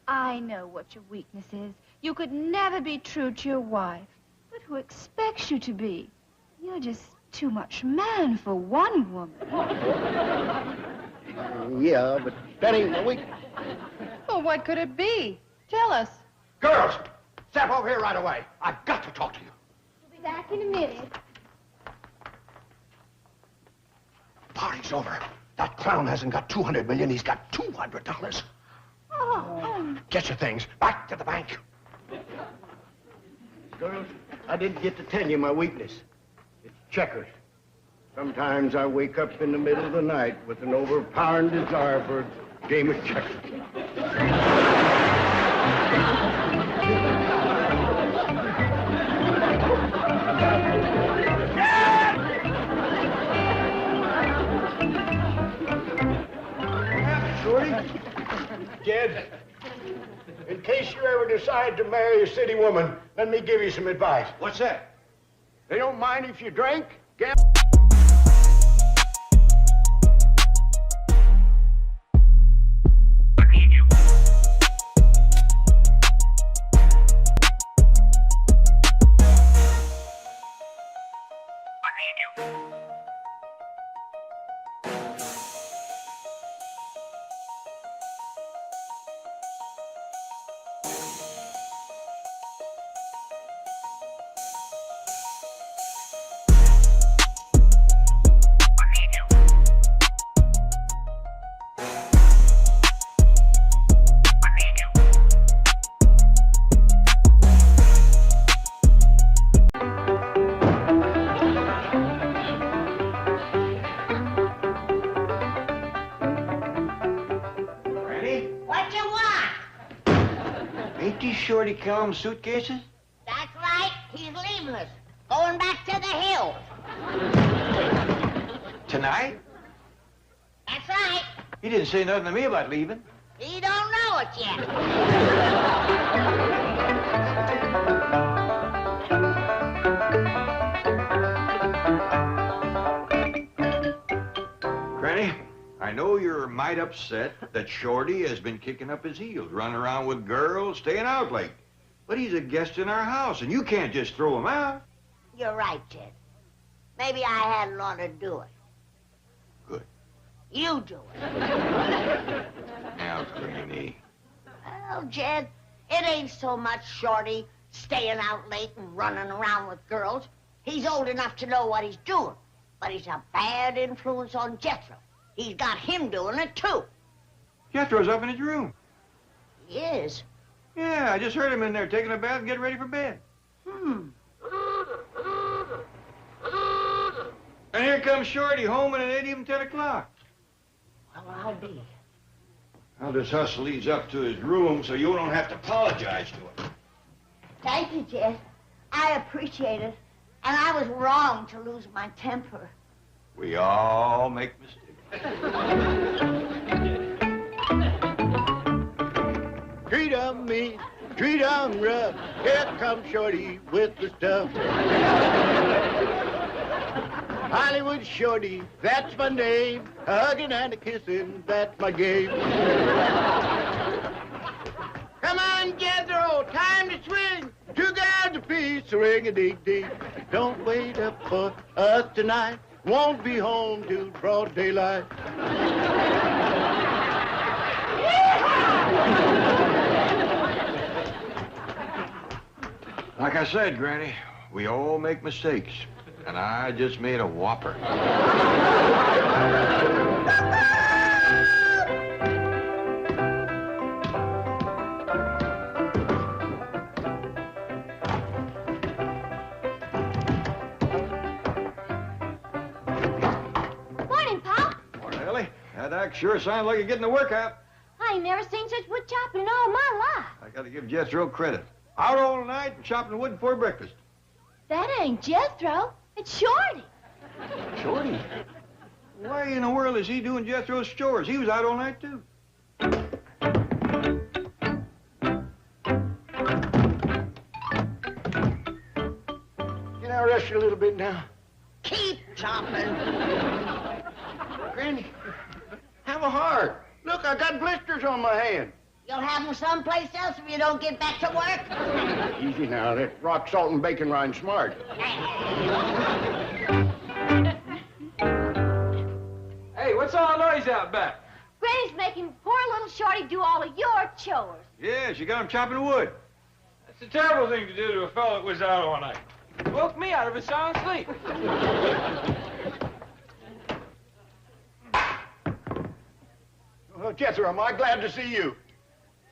J: I know what your weakness is. You could never be true to your wife. But who expects you to be? You're just too much man for one woman.
E: Yeah, but that ain't my weakness.
G: Well, what could it be? Tell us.
F: Girls, step over here right away. I've got to talk to you.
B: We'll be back in a minute.
F: Party's over. That clown hasn't got 200 million. He's got $200.
J: Oh.
F: Get your things. Back to the bank.
E: Girls, I didn't get to tell you my weakness. It's checkers. Sometimes I wake up in the middle of the night with an overpowering desire for a game of checkers.
F: Yeah!
E: Jed, in case you ever decide to marry a city woman, let me give you some advice.
A: What's that?
E: They don't mind if you drink,
A: Shorty Kellum suitcases?
C: That's right. He's leaving us. Going back to the hills.
A: Tonight?
C: That's right.
A: He didn't say nothing to me about leaving.
C: He don't know it yet.
A: Granny, I know you're mighty upset that Shorty has been kicking up his heels, running around with girls, staying out late. But he's a guest in our house, and you can't just throw him out.
C: You're right, Jed. Maybe I hadn't ought to do it.
A: Good.
C: You do it.
A: Now, Granny.
C: Well, Jed, it ain't so much Shorty staying out late and running around with girls. He's old enough to know what he's doing. But he's a bad influence on Jethro. He's got him doing it, too.
A: Jethro's up in his room.
C: He is?
A: Yeah, I just heard him in there taking a bath and getting ready for bed.
C: Hmm.
A: And here comes Shorty home, and it ain't even 10 o'clock.
C: Well, I'll be.
A: I'll just hustle these up to his room so you don't have to apologize to him.
C: Thank you, Jed. I appreciate it. And I was wrong to lose my temper.
A: We all make mistakes.
E: Treat 'em mean, treat 'em rough. Here comes Shorty with the stuff. Hollywood Shorty, that's my name. Hugging and a kissing, that's my game. Come on, Jethro, time to swing. 2 guys apiece, ring-a-ding-ding. Don't wait up for us tonight. Won't be home till broad daylight.
A: Like I said, Granny, we all make mistakes. And I just made a whopper.
B: Morning, Pop.
A: Morning, Ellie. That act sure sounds like you're getting a workout.
B: I ain't never seen such wood chopping in all my life.
A: I gotta give Jethro credit. Out all night and chopping wood before breakfast.
B: That ain't Jethro. It's Shorty.
A: Shorty? Why in the world is he doing Jethro's chores? He was out all night, too.
E: Can I rest you a little bit now?
C: Keep chopping.
E: Granny, have a heart. Look, I got blisters on my hand.
C: You'll have them someplace else if you don't get back to work.
E: Easy now, that rock salt and bacon rind smart.
D: Hey, what's all the noise out back?
B: Granny's making poor little Shorty do all of your chores.
A: Yeah, she got him chopping wood.
D: That's a terrible thing to do to a fellow that was out all night. Woke me out of a sound sleep.
E: Well, Jethro, am I glad to see you.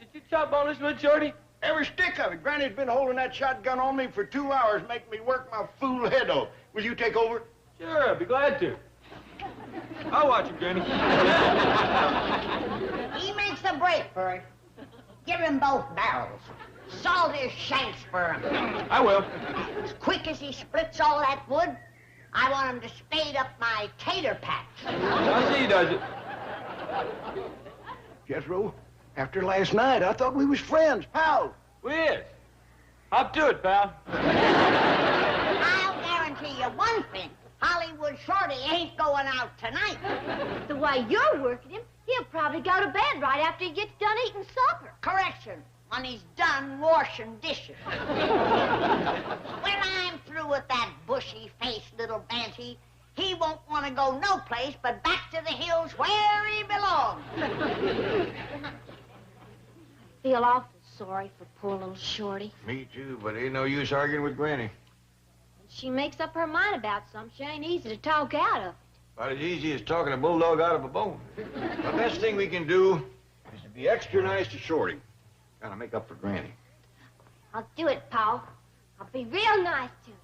D: Did you chop all this wood, Shorty?
E: Every stick of it. Granny's been holding that shotgun on me for 2 hours, making me work my fool head off. Will you take over?
D: Sure, I'd be glad to. I'll watch him, Granny.
C: He makes a break for it. Give him both barrels. Salt his shanks for him.
D: I will.
C: As quick as he splits all that wood, I want him to spade up my tater patch.
D: I'll see he does it.
E: Jethro, After last night, I thought we was friends, pals.
D: We is. Up to it, pal.
C: I'll guarantee you one thing. Hollywood Shorty ain't going out tonight.
B: The way you're working him, he'll probably go to bed right after he gets done eating supper.
C: Correction, when he's done washing dishes. When I'm through with that bushy-faced little banshee, he won't want to go no place but back to the hills where he belongs.
B: I feel awful sorry for poor little Shorty.
A: Me too, but ain't no use arguing with Granny.
B: When she makes up her mind about something, she ain't easy to talk out of.
A: About as easy as talking a bulldog out of a bone. The best thing we can do is to be extra nice to Shorty. Gotta make up for Granny.
B: I'll do it, Paul. I'll be real nice to him.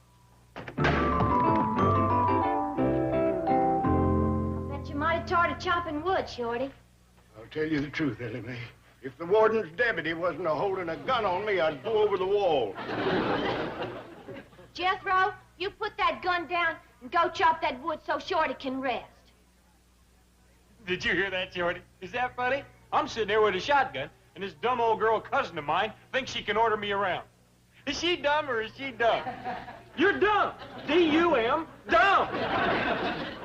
B: I bet you mighty tired of chopping wood, Shorty.
E: I'll tell you the truth, Ellie Mae. If the warden's deputy wasn't holding a gun on me, I'd go over the wall.
B: Jethro, you put that gun down and go chop that wood so Shorty can rest.
D: Did you hear that, Shorty? Is that funny? I'm sitting there with a shotgun, and this dumb old girl cousin of mine thinks she can order me around. Is she dumb or is she dumb? You're dumb. D-U-M, dumb.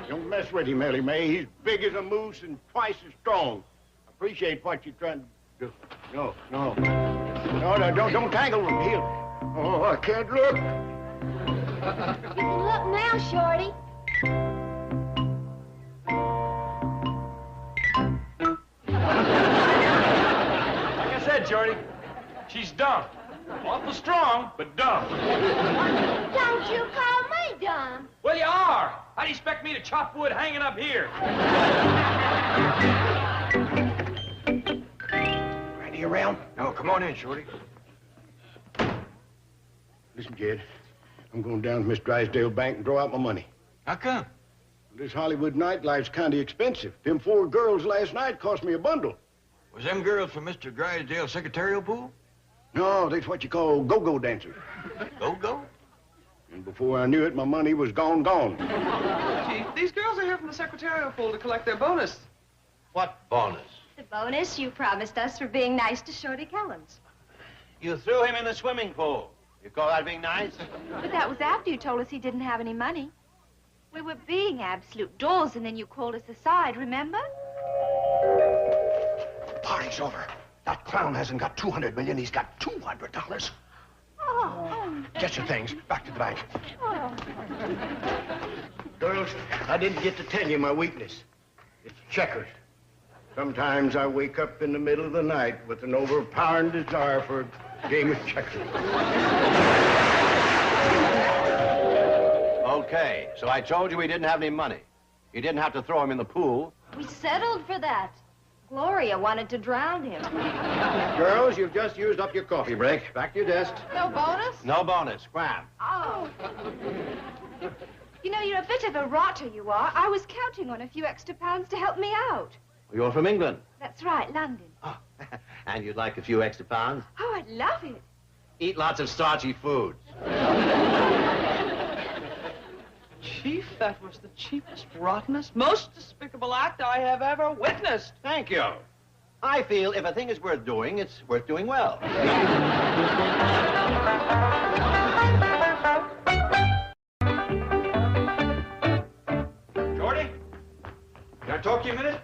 E: Don't mess with him, Ellie Mae. He's big as a moose and twice as strong. Appreciate what you're trying to do. No, don't tangle with him. Oh, I can't look.
B: You can look now, Shorty.
D: Like I said, Shorty, she's dumb. Awful strong, but dumb.
B: Don't you call me dumb.
D: Well, you are. How do you expect me to chop wood hanging up here?
E: Granny around?
A: No, come on in, Shorty.
E: Listen, Jed. I'm going down to Miss Drysdale Bank and draw out my money.
A: How come?
E: This Hollywood nightlife's kind of expensive. Them 4 girls last night cost me a bundle.
A: Was them girls from Mr. Drysdale's secretarial pool?
E: No, that's what you call go-go dancers.
A: Go-go?
E: And before I knew it, my money was gone.
G: Chief, these girls are here from the secretarial pool to collect their bonus.
F: What bonus?
B: The bonus you promised us for being nice to Shorty Kellums.
F: You threw him in the swimming pool. You call that being nice?
J: But that was after you told us he didn't have any money. We were being absolute dolls, and then you called us aside, remember?
E: Party's over. That clown hasn't got $200 million. He's got $200.
J: Oh.
E: Get your things. Back to the bank.
J: Oh.
E: Girls, I didn't get to tell you my weakness. It's checkers. Sometimes I wake up in the middle of the night with an overpowering desire for a game of checkers.
F: Okay, so I told you we didn't have any money. You didn't have to throw him in the pool.
B: We settled for that. Gloria wanted to drown him.
E: Girls, you've just used up your coffee break. Back to your desk.
G: No bonus?
F: No bonus. Scram.
J: Oh. You know, you're a bit of a rotter, you are. I was counting on a few extra pounds to help me out.
F: You're from England.
J: That's right, London.
F: Oh, and you'd like a few extra pounds?
J: Oh, I'd love it.
F: Eat lots of starchy foods.
G: Chief, that was the cheapest, rottenest, most despicable act I have ever witnessed.
F: Thank you. I feel if a thing is worth doing, it's worth doing well.
D: Shorty? Can I talk to you a minute?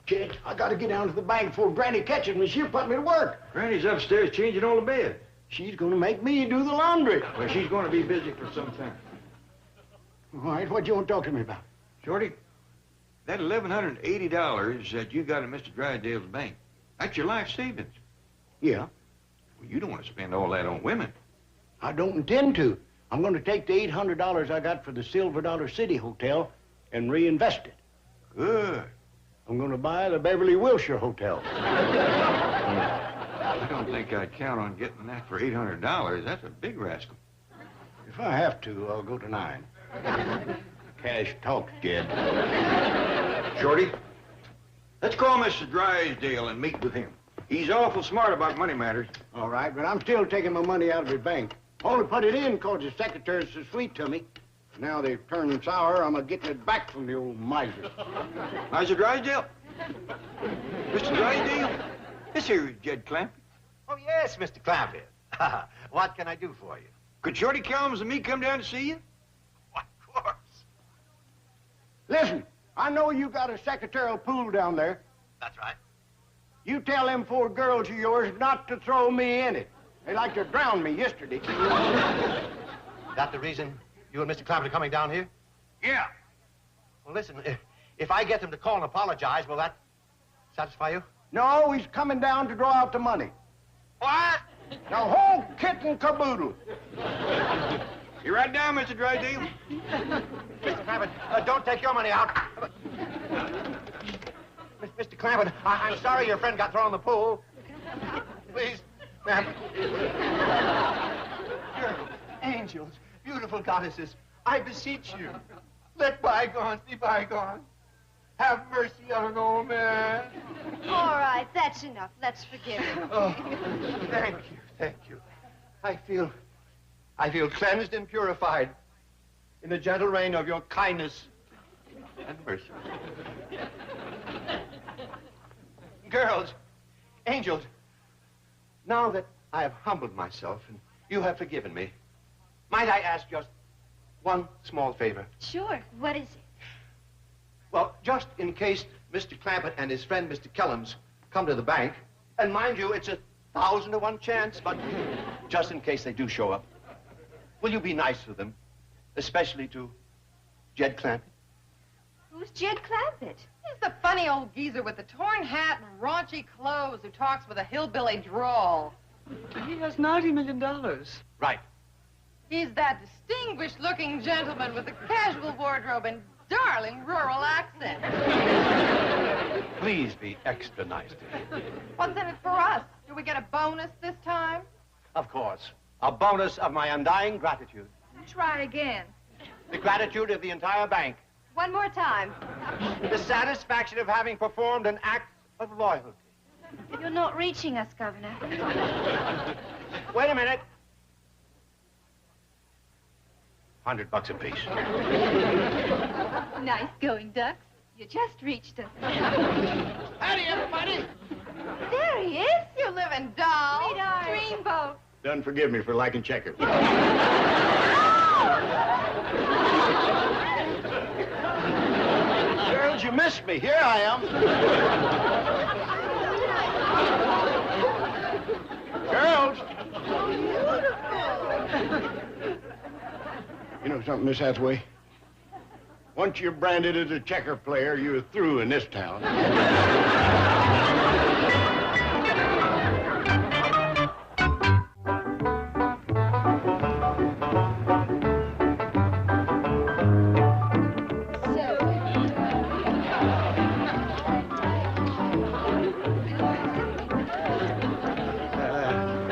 E: Kid, I gotta get down to the bank before Granny catches me. She'll put me to work.
A: Granny's upstairs changing all the beds.
E: She's gonna make me do the laundry.
A: Well, she's going to be busy for some time.
E: All right, what do you want to talk to me about?
A: Shorty, that $1,180 that you got in Mr. Drysdale's bank, that's your life savings.
E: Yeah,
A: Well, you don't want to spend all that on women.
E: I don't intend to. I'm gonna take the $800 I got for the Silver Dollar City Hotel and reinvest it.
A: Good.
E: I'm gonna buy the Beverly Wilshire Hotel.
A: I don't think I'd count on getting that for $800. That's a big rascal.
E: If I have to, I'll go to 9. Cash talks, Jed.
A: Shorty, let's call Mr. Drysdale and meet with him. He's awful smart about money matters.
E: All right, but I'm still taking my money out of the bank. Only put it in because the secretary's so sweet to me. Now they've turned sour, I'm getting it back from the old miser.
A: Mr. Drysdale? Mr. Drysdale? This here is Jed Clampett.
F: Oh, yes, Mr. Clampett. What can I do for you?
A: Could Shorty Kellums and me come down to see you?
F: Why, of course.
E: Listen, I know you got a secretarial pool down there.
F: That's right.
E: You tell them 4 girls of yours not to throw me in it. They like to drown me yesterday.
F: That the reason you and Mr. Clampett are coming down here?
A: Yeah.
F: Well, listen, if I get them to call and apologize, will that satisfy you?
E: No, he's coming down to draw out the money.
F: What?
E: The whole kit and caboodle.
A: You right down, Mr. Drysdale?
F: Mr. Clampett, don't take your money out. Mr. Clampett, I'm sorry your friend got thrown in the pool. Please, Clampett. Girls, angels, beautiful goddesses, I beseech you, let bygones be bygones. Have mercy on an old man.
B: All right, that's enough. Let's forgive him.
F: Oh, thank you. I feel cleansed and purified in the gentle rain of your kindness and mercy. Girls, angels, now that I have humbled myself and you have forgiven me, might I ask just one small favor?
B: Sure. What is it?
F: Well, just in case Mr. Clampett and his friend, Mr. Kellums, come to the bank, and mind you, it's 1,000 to 1 chance, but just in case they do show up, will you be nice to them, especially to Jed Clampett?
B: Who's Jed Clampett?
G: He's the funny old geezer with the torn hat and raunchy clothes who talks with a hillbilly drawl. He has $90 million.
F: Right.
G: He's that distinguished-looking gentleman with the casual wardrobe and darling rural accent.
F: Please be extra nice to him.
G: What's in it for us? Do we get a bonus this time?
F: Of course. A bonus of my undying gratitude.
J: Try again.
F: The gratitude of the entire bank.
B: One more time.
F: The satisfaction of having performed an act of loyalty.
J: You're not reaching us, Governor.
F: Wait a minute. $100 apiece.
J: Nice going, Ducks. You just reached us.
E: Howdy, everybody.
J: There he is.
G: You living doll.
J: Sweetheart.
G: Dreamboat.
E: Done forgive me for liking checkers. Girls, you missed me. Here I am. Girls. You know something, Miss Hathaway? Once you're branded as a checker player, you're through in this town.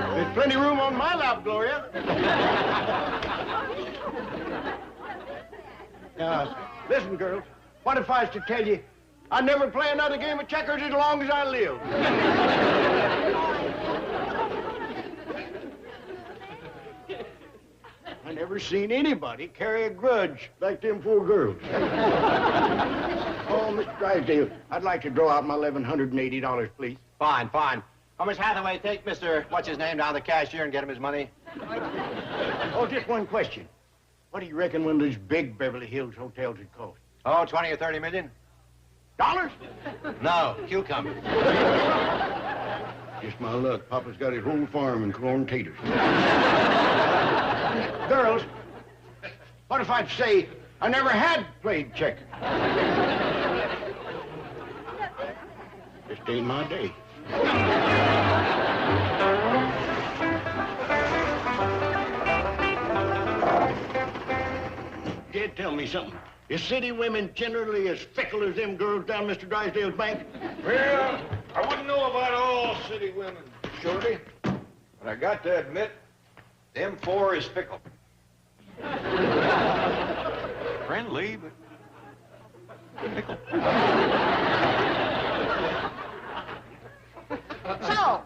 E: There's plenty of room on my lap, Gloria. Listen, girls, what if I was to tell you I'd never play another game of checkers as long as I live? I never seen anybody carry a grudge like them 4 girls. Oh, Mr. Drysdale, I'd like to draw out my $1,180, please.
F: Fine, fine. Oh, Miss Hathaway, take Mr. What's-his-name down to the cashier and get him his money.
E: Oh, just one question. What do you reckon one of these big Beverly Hills hotels would cost?
F: Oh, 20 or 30 million?
E: Dollars?
F: No, cucumbers.
E: Just my luck. Papa's got his whole farm in corn taters. Girls, what if I'd say I never had played checkers? This ain't my day. Dad, tell me something. Is city women generally as fickle as them girls down Mr. Drysdale's bank?
A: Well, I wouldn't know about all city women, Shorty. But I got to admit, them 4 is fickle. Friendly, but fickle.
C: So,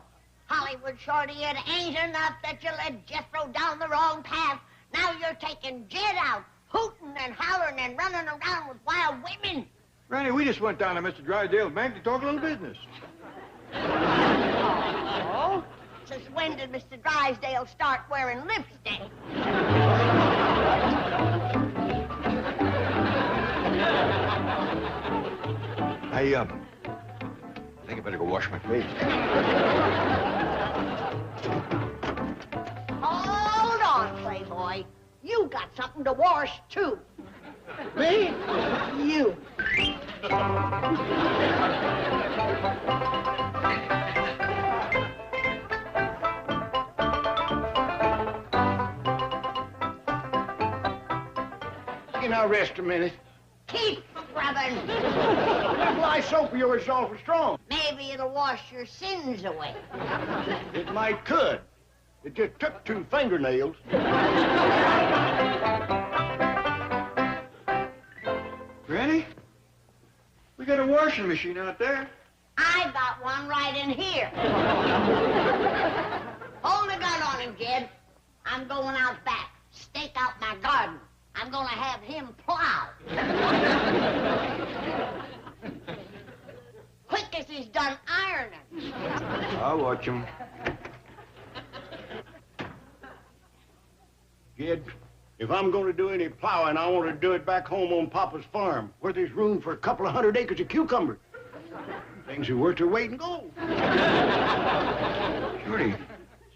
C: Hollywood Shorty, it ain't enough that you led Jethro down the wrong path. Now you're taking Jed out, hooting and hollering and running around with wild women.
A: Granny, we just went down to Mr. Drysdale's bank to talk a little business.
C: since when did Mr. Drysdale start wearing lipstick?
A: I think I better go wash my face.
C: Hold on, Playboy. You got something to wash, too.
E: Me?
C: You.
E: Can I rest a minute?
C: Keep scrubbing.
E: That fly soap of yours is awful strong.
C: Maybe it'll wash your sins away.
E: It might could. It just took 2 fingernails.
A: Granny, we got a washing machine out there.
C: I got one right in here. Hold the gun on him, Jed. I'm going out back. Stake out my garden. I'm going to have him plow. Quick as he's done ironing.
A: I'll watch him.
E: Kid, if I'm going to do any plowing, I want to do it back home on Papa's farm, where there's room for a couple of 100 acres of cucumbers. Things are worth their weight in gold.
A: Shorty,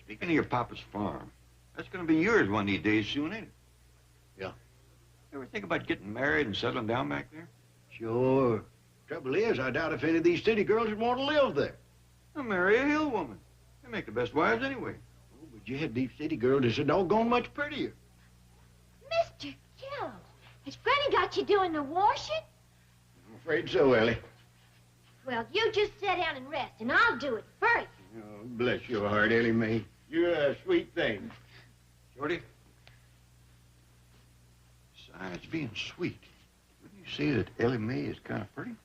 A: speaking of your papa's farm, that's going to be yours one of these days soon, ain't it?
E: Yeah.
A: You ever think about getting married and settling down back there?
E: Sure. Trouble is, I doubt if any of these city girls would want to live there.
A: I'll marry a hill woman. They make the best wives anyway.
E: Oh, but Jed, these city girls are so doggone much prettier.
B: Mr. Kells, has Granny got you doing the washing?
E: I'm afraid so, Ellie.
B: Well, you just sit down and rest, and I'll do it first.
E: Oh, bless your heart, Ellie Mae. You're a sweet thing.
A: Shorty, besides being sweet, wouldn't you say that Ellie Mae is kind of pretty?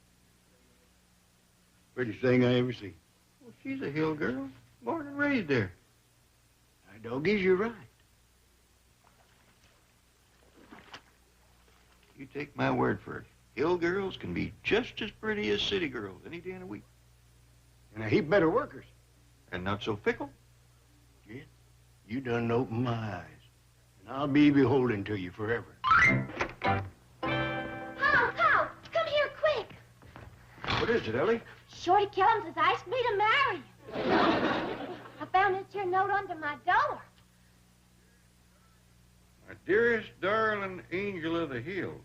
E: Prettiest thing I ever seen.
A: Well, she's a hill girl, born and raised there.
E: Now, doggies, you're right.
A: You take my word for it. Hill girls can be just as pretty as city girls any day in the week.
E: And a heap better workers.
A: And not so fickle.
E: Jed, you done opened my eyes. And I'll be beholden to you forever.
B: Pow, Pow, come here quick.
A: What is it, Ellie?
B: Shorty Kellums has asked me to marry him. I found this here note under my door.
A: My dearest, darling angel of the hills,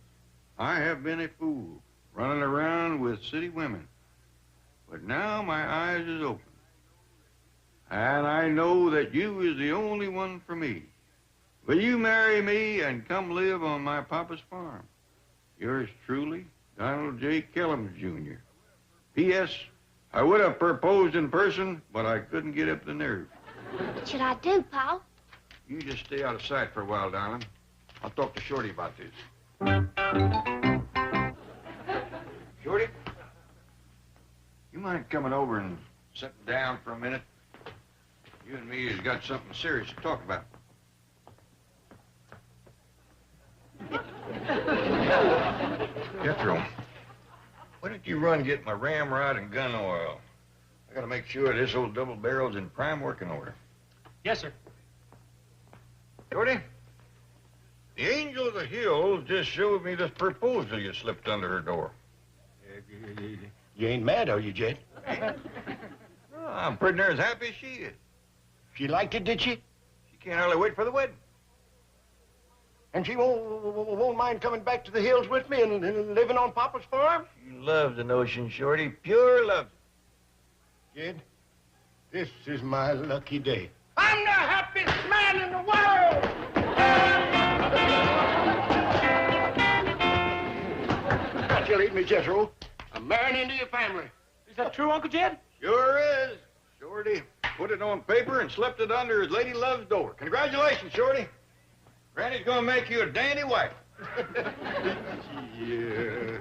A: I have been a fool, running around with city women. But now my eyes is open. And I know that you is the only one for me. Will you marry me and come live on my papa's farm? Yours truly, Donald J. Kellums, Jr. P.S. I would have proposed in person, but I couldn't get up the nerve.
B: What should I do, Paul?
A: You just stay out of sight for a while, darling. I'll talk to Shorty about this. Shorty? You mind coming over and sitting down for a minute? You and me has got something serious to talk about. Jethro, why don't you run get my ramrod and gun oil? I gotta make sure this old double barrel's in prime working order.
D: Yes, sir.
A: Shorty, the angel of the hills just showed me this proposal you slipped under her door.
E: You ain't mad, are you, Jed?
A: Oh, I'm pretty near as happy as she is.
E: She liked it, did she?
A: She can't hardly wait for the wedding.
E: And she won't mind coming back to the hills with me and living on Papa's farm?
A: She loves the notion, Shorty. Pure loves it.
E: Jed, this is my lucky day. I'm the happiest man in the world! Congratulate me, Jethro. I'm marrying into your family.
D: Is that true, Uncle Jed?
A: Sure is. Shorty put it on paper and slipped it under his lady love's door. Congratulations, Shorty. Granny's gonna make you a dandy wife.
E: Yeah.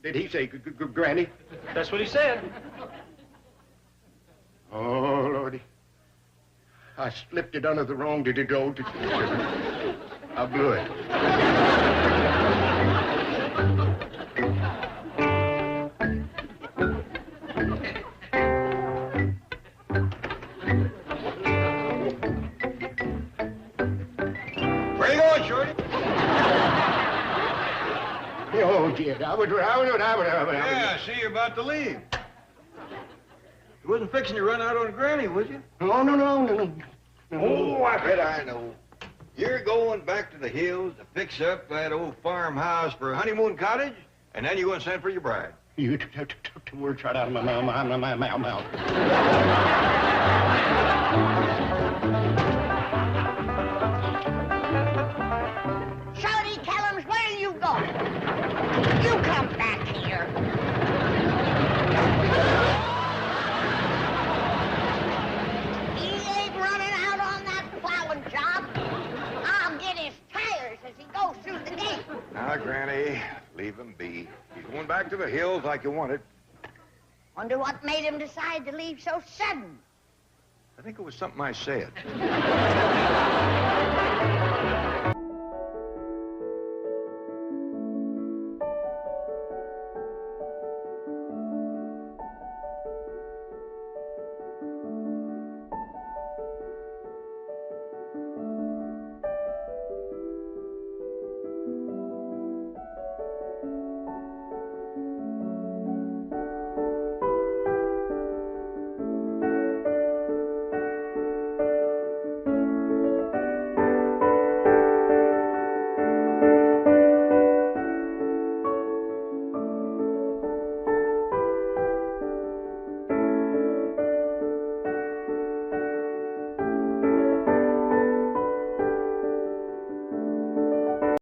E: Did he say Granny?
D: That's what he said.
E: Oh, Lordy. I slipped it under the wrong door. I blew it.
A: Yeah, I see you're about to leave. You wasn't fixing to run out on Granny, was you?
E: No.
A: Oh, I bet I know. You're going back to the hills to fix up that old farmhouse for a honeymoon cottage, and then you're going to send for your bride.
E: You took the words right out of my mouth.
C: Shorty Kellums, where are you going? You come back here. He ain't running out on that plowing job. I'll get his tires as he goes through the gate.
A: Now, Granny, leave him be. He's going back to the hills like you wanted.
C: Wonder what made him decide to leave so sudden.
A: I think it was something I said.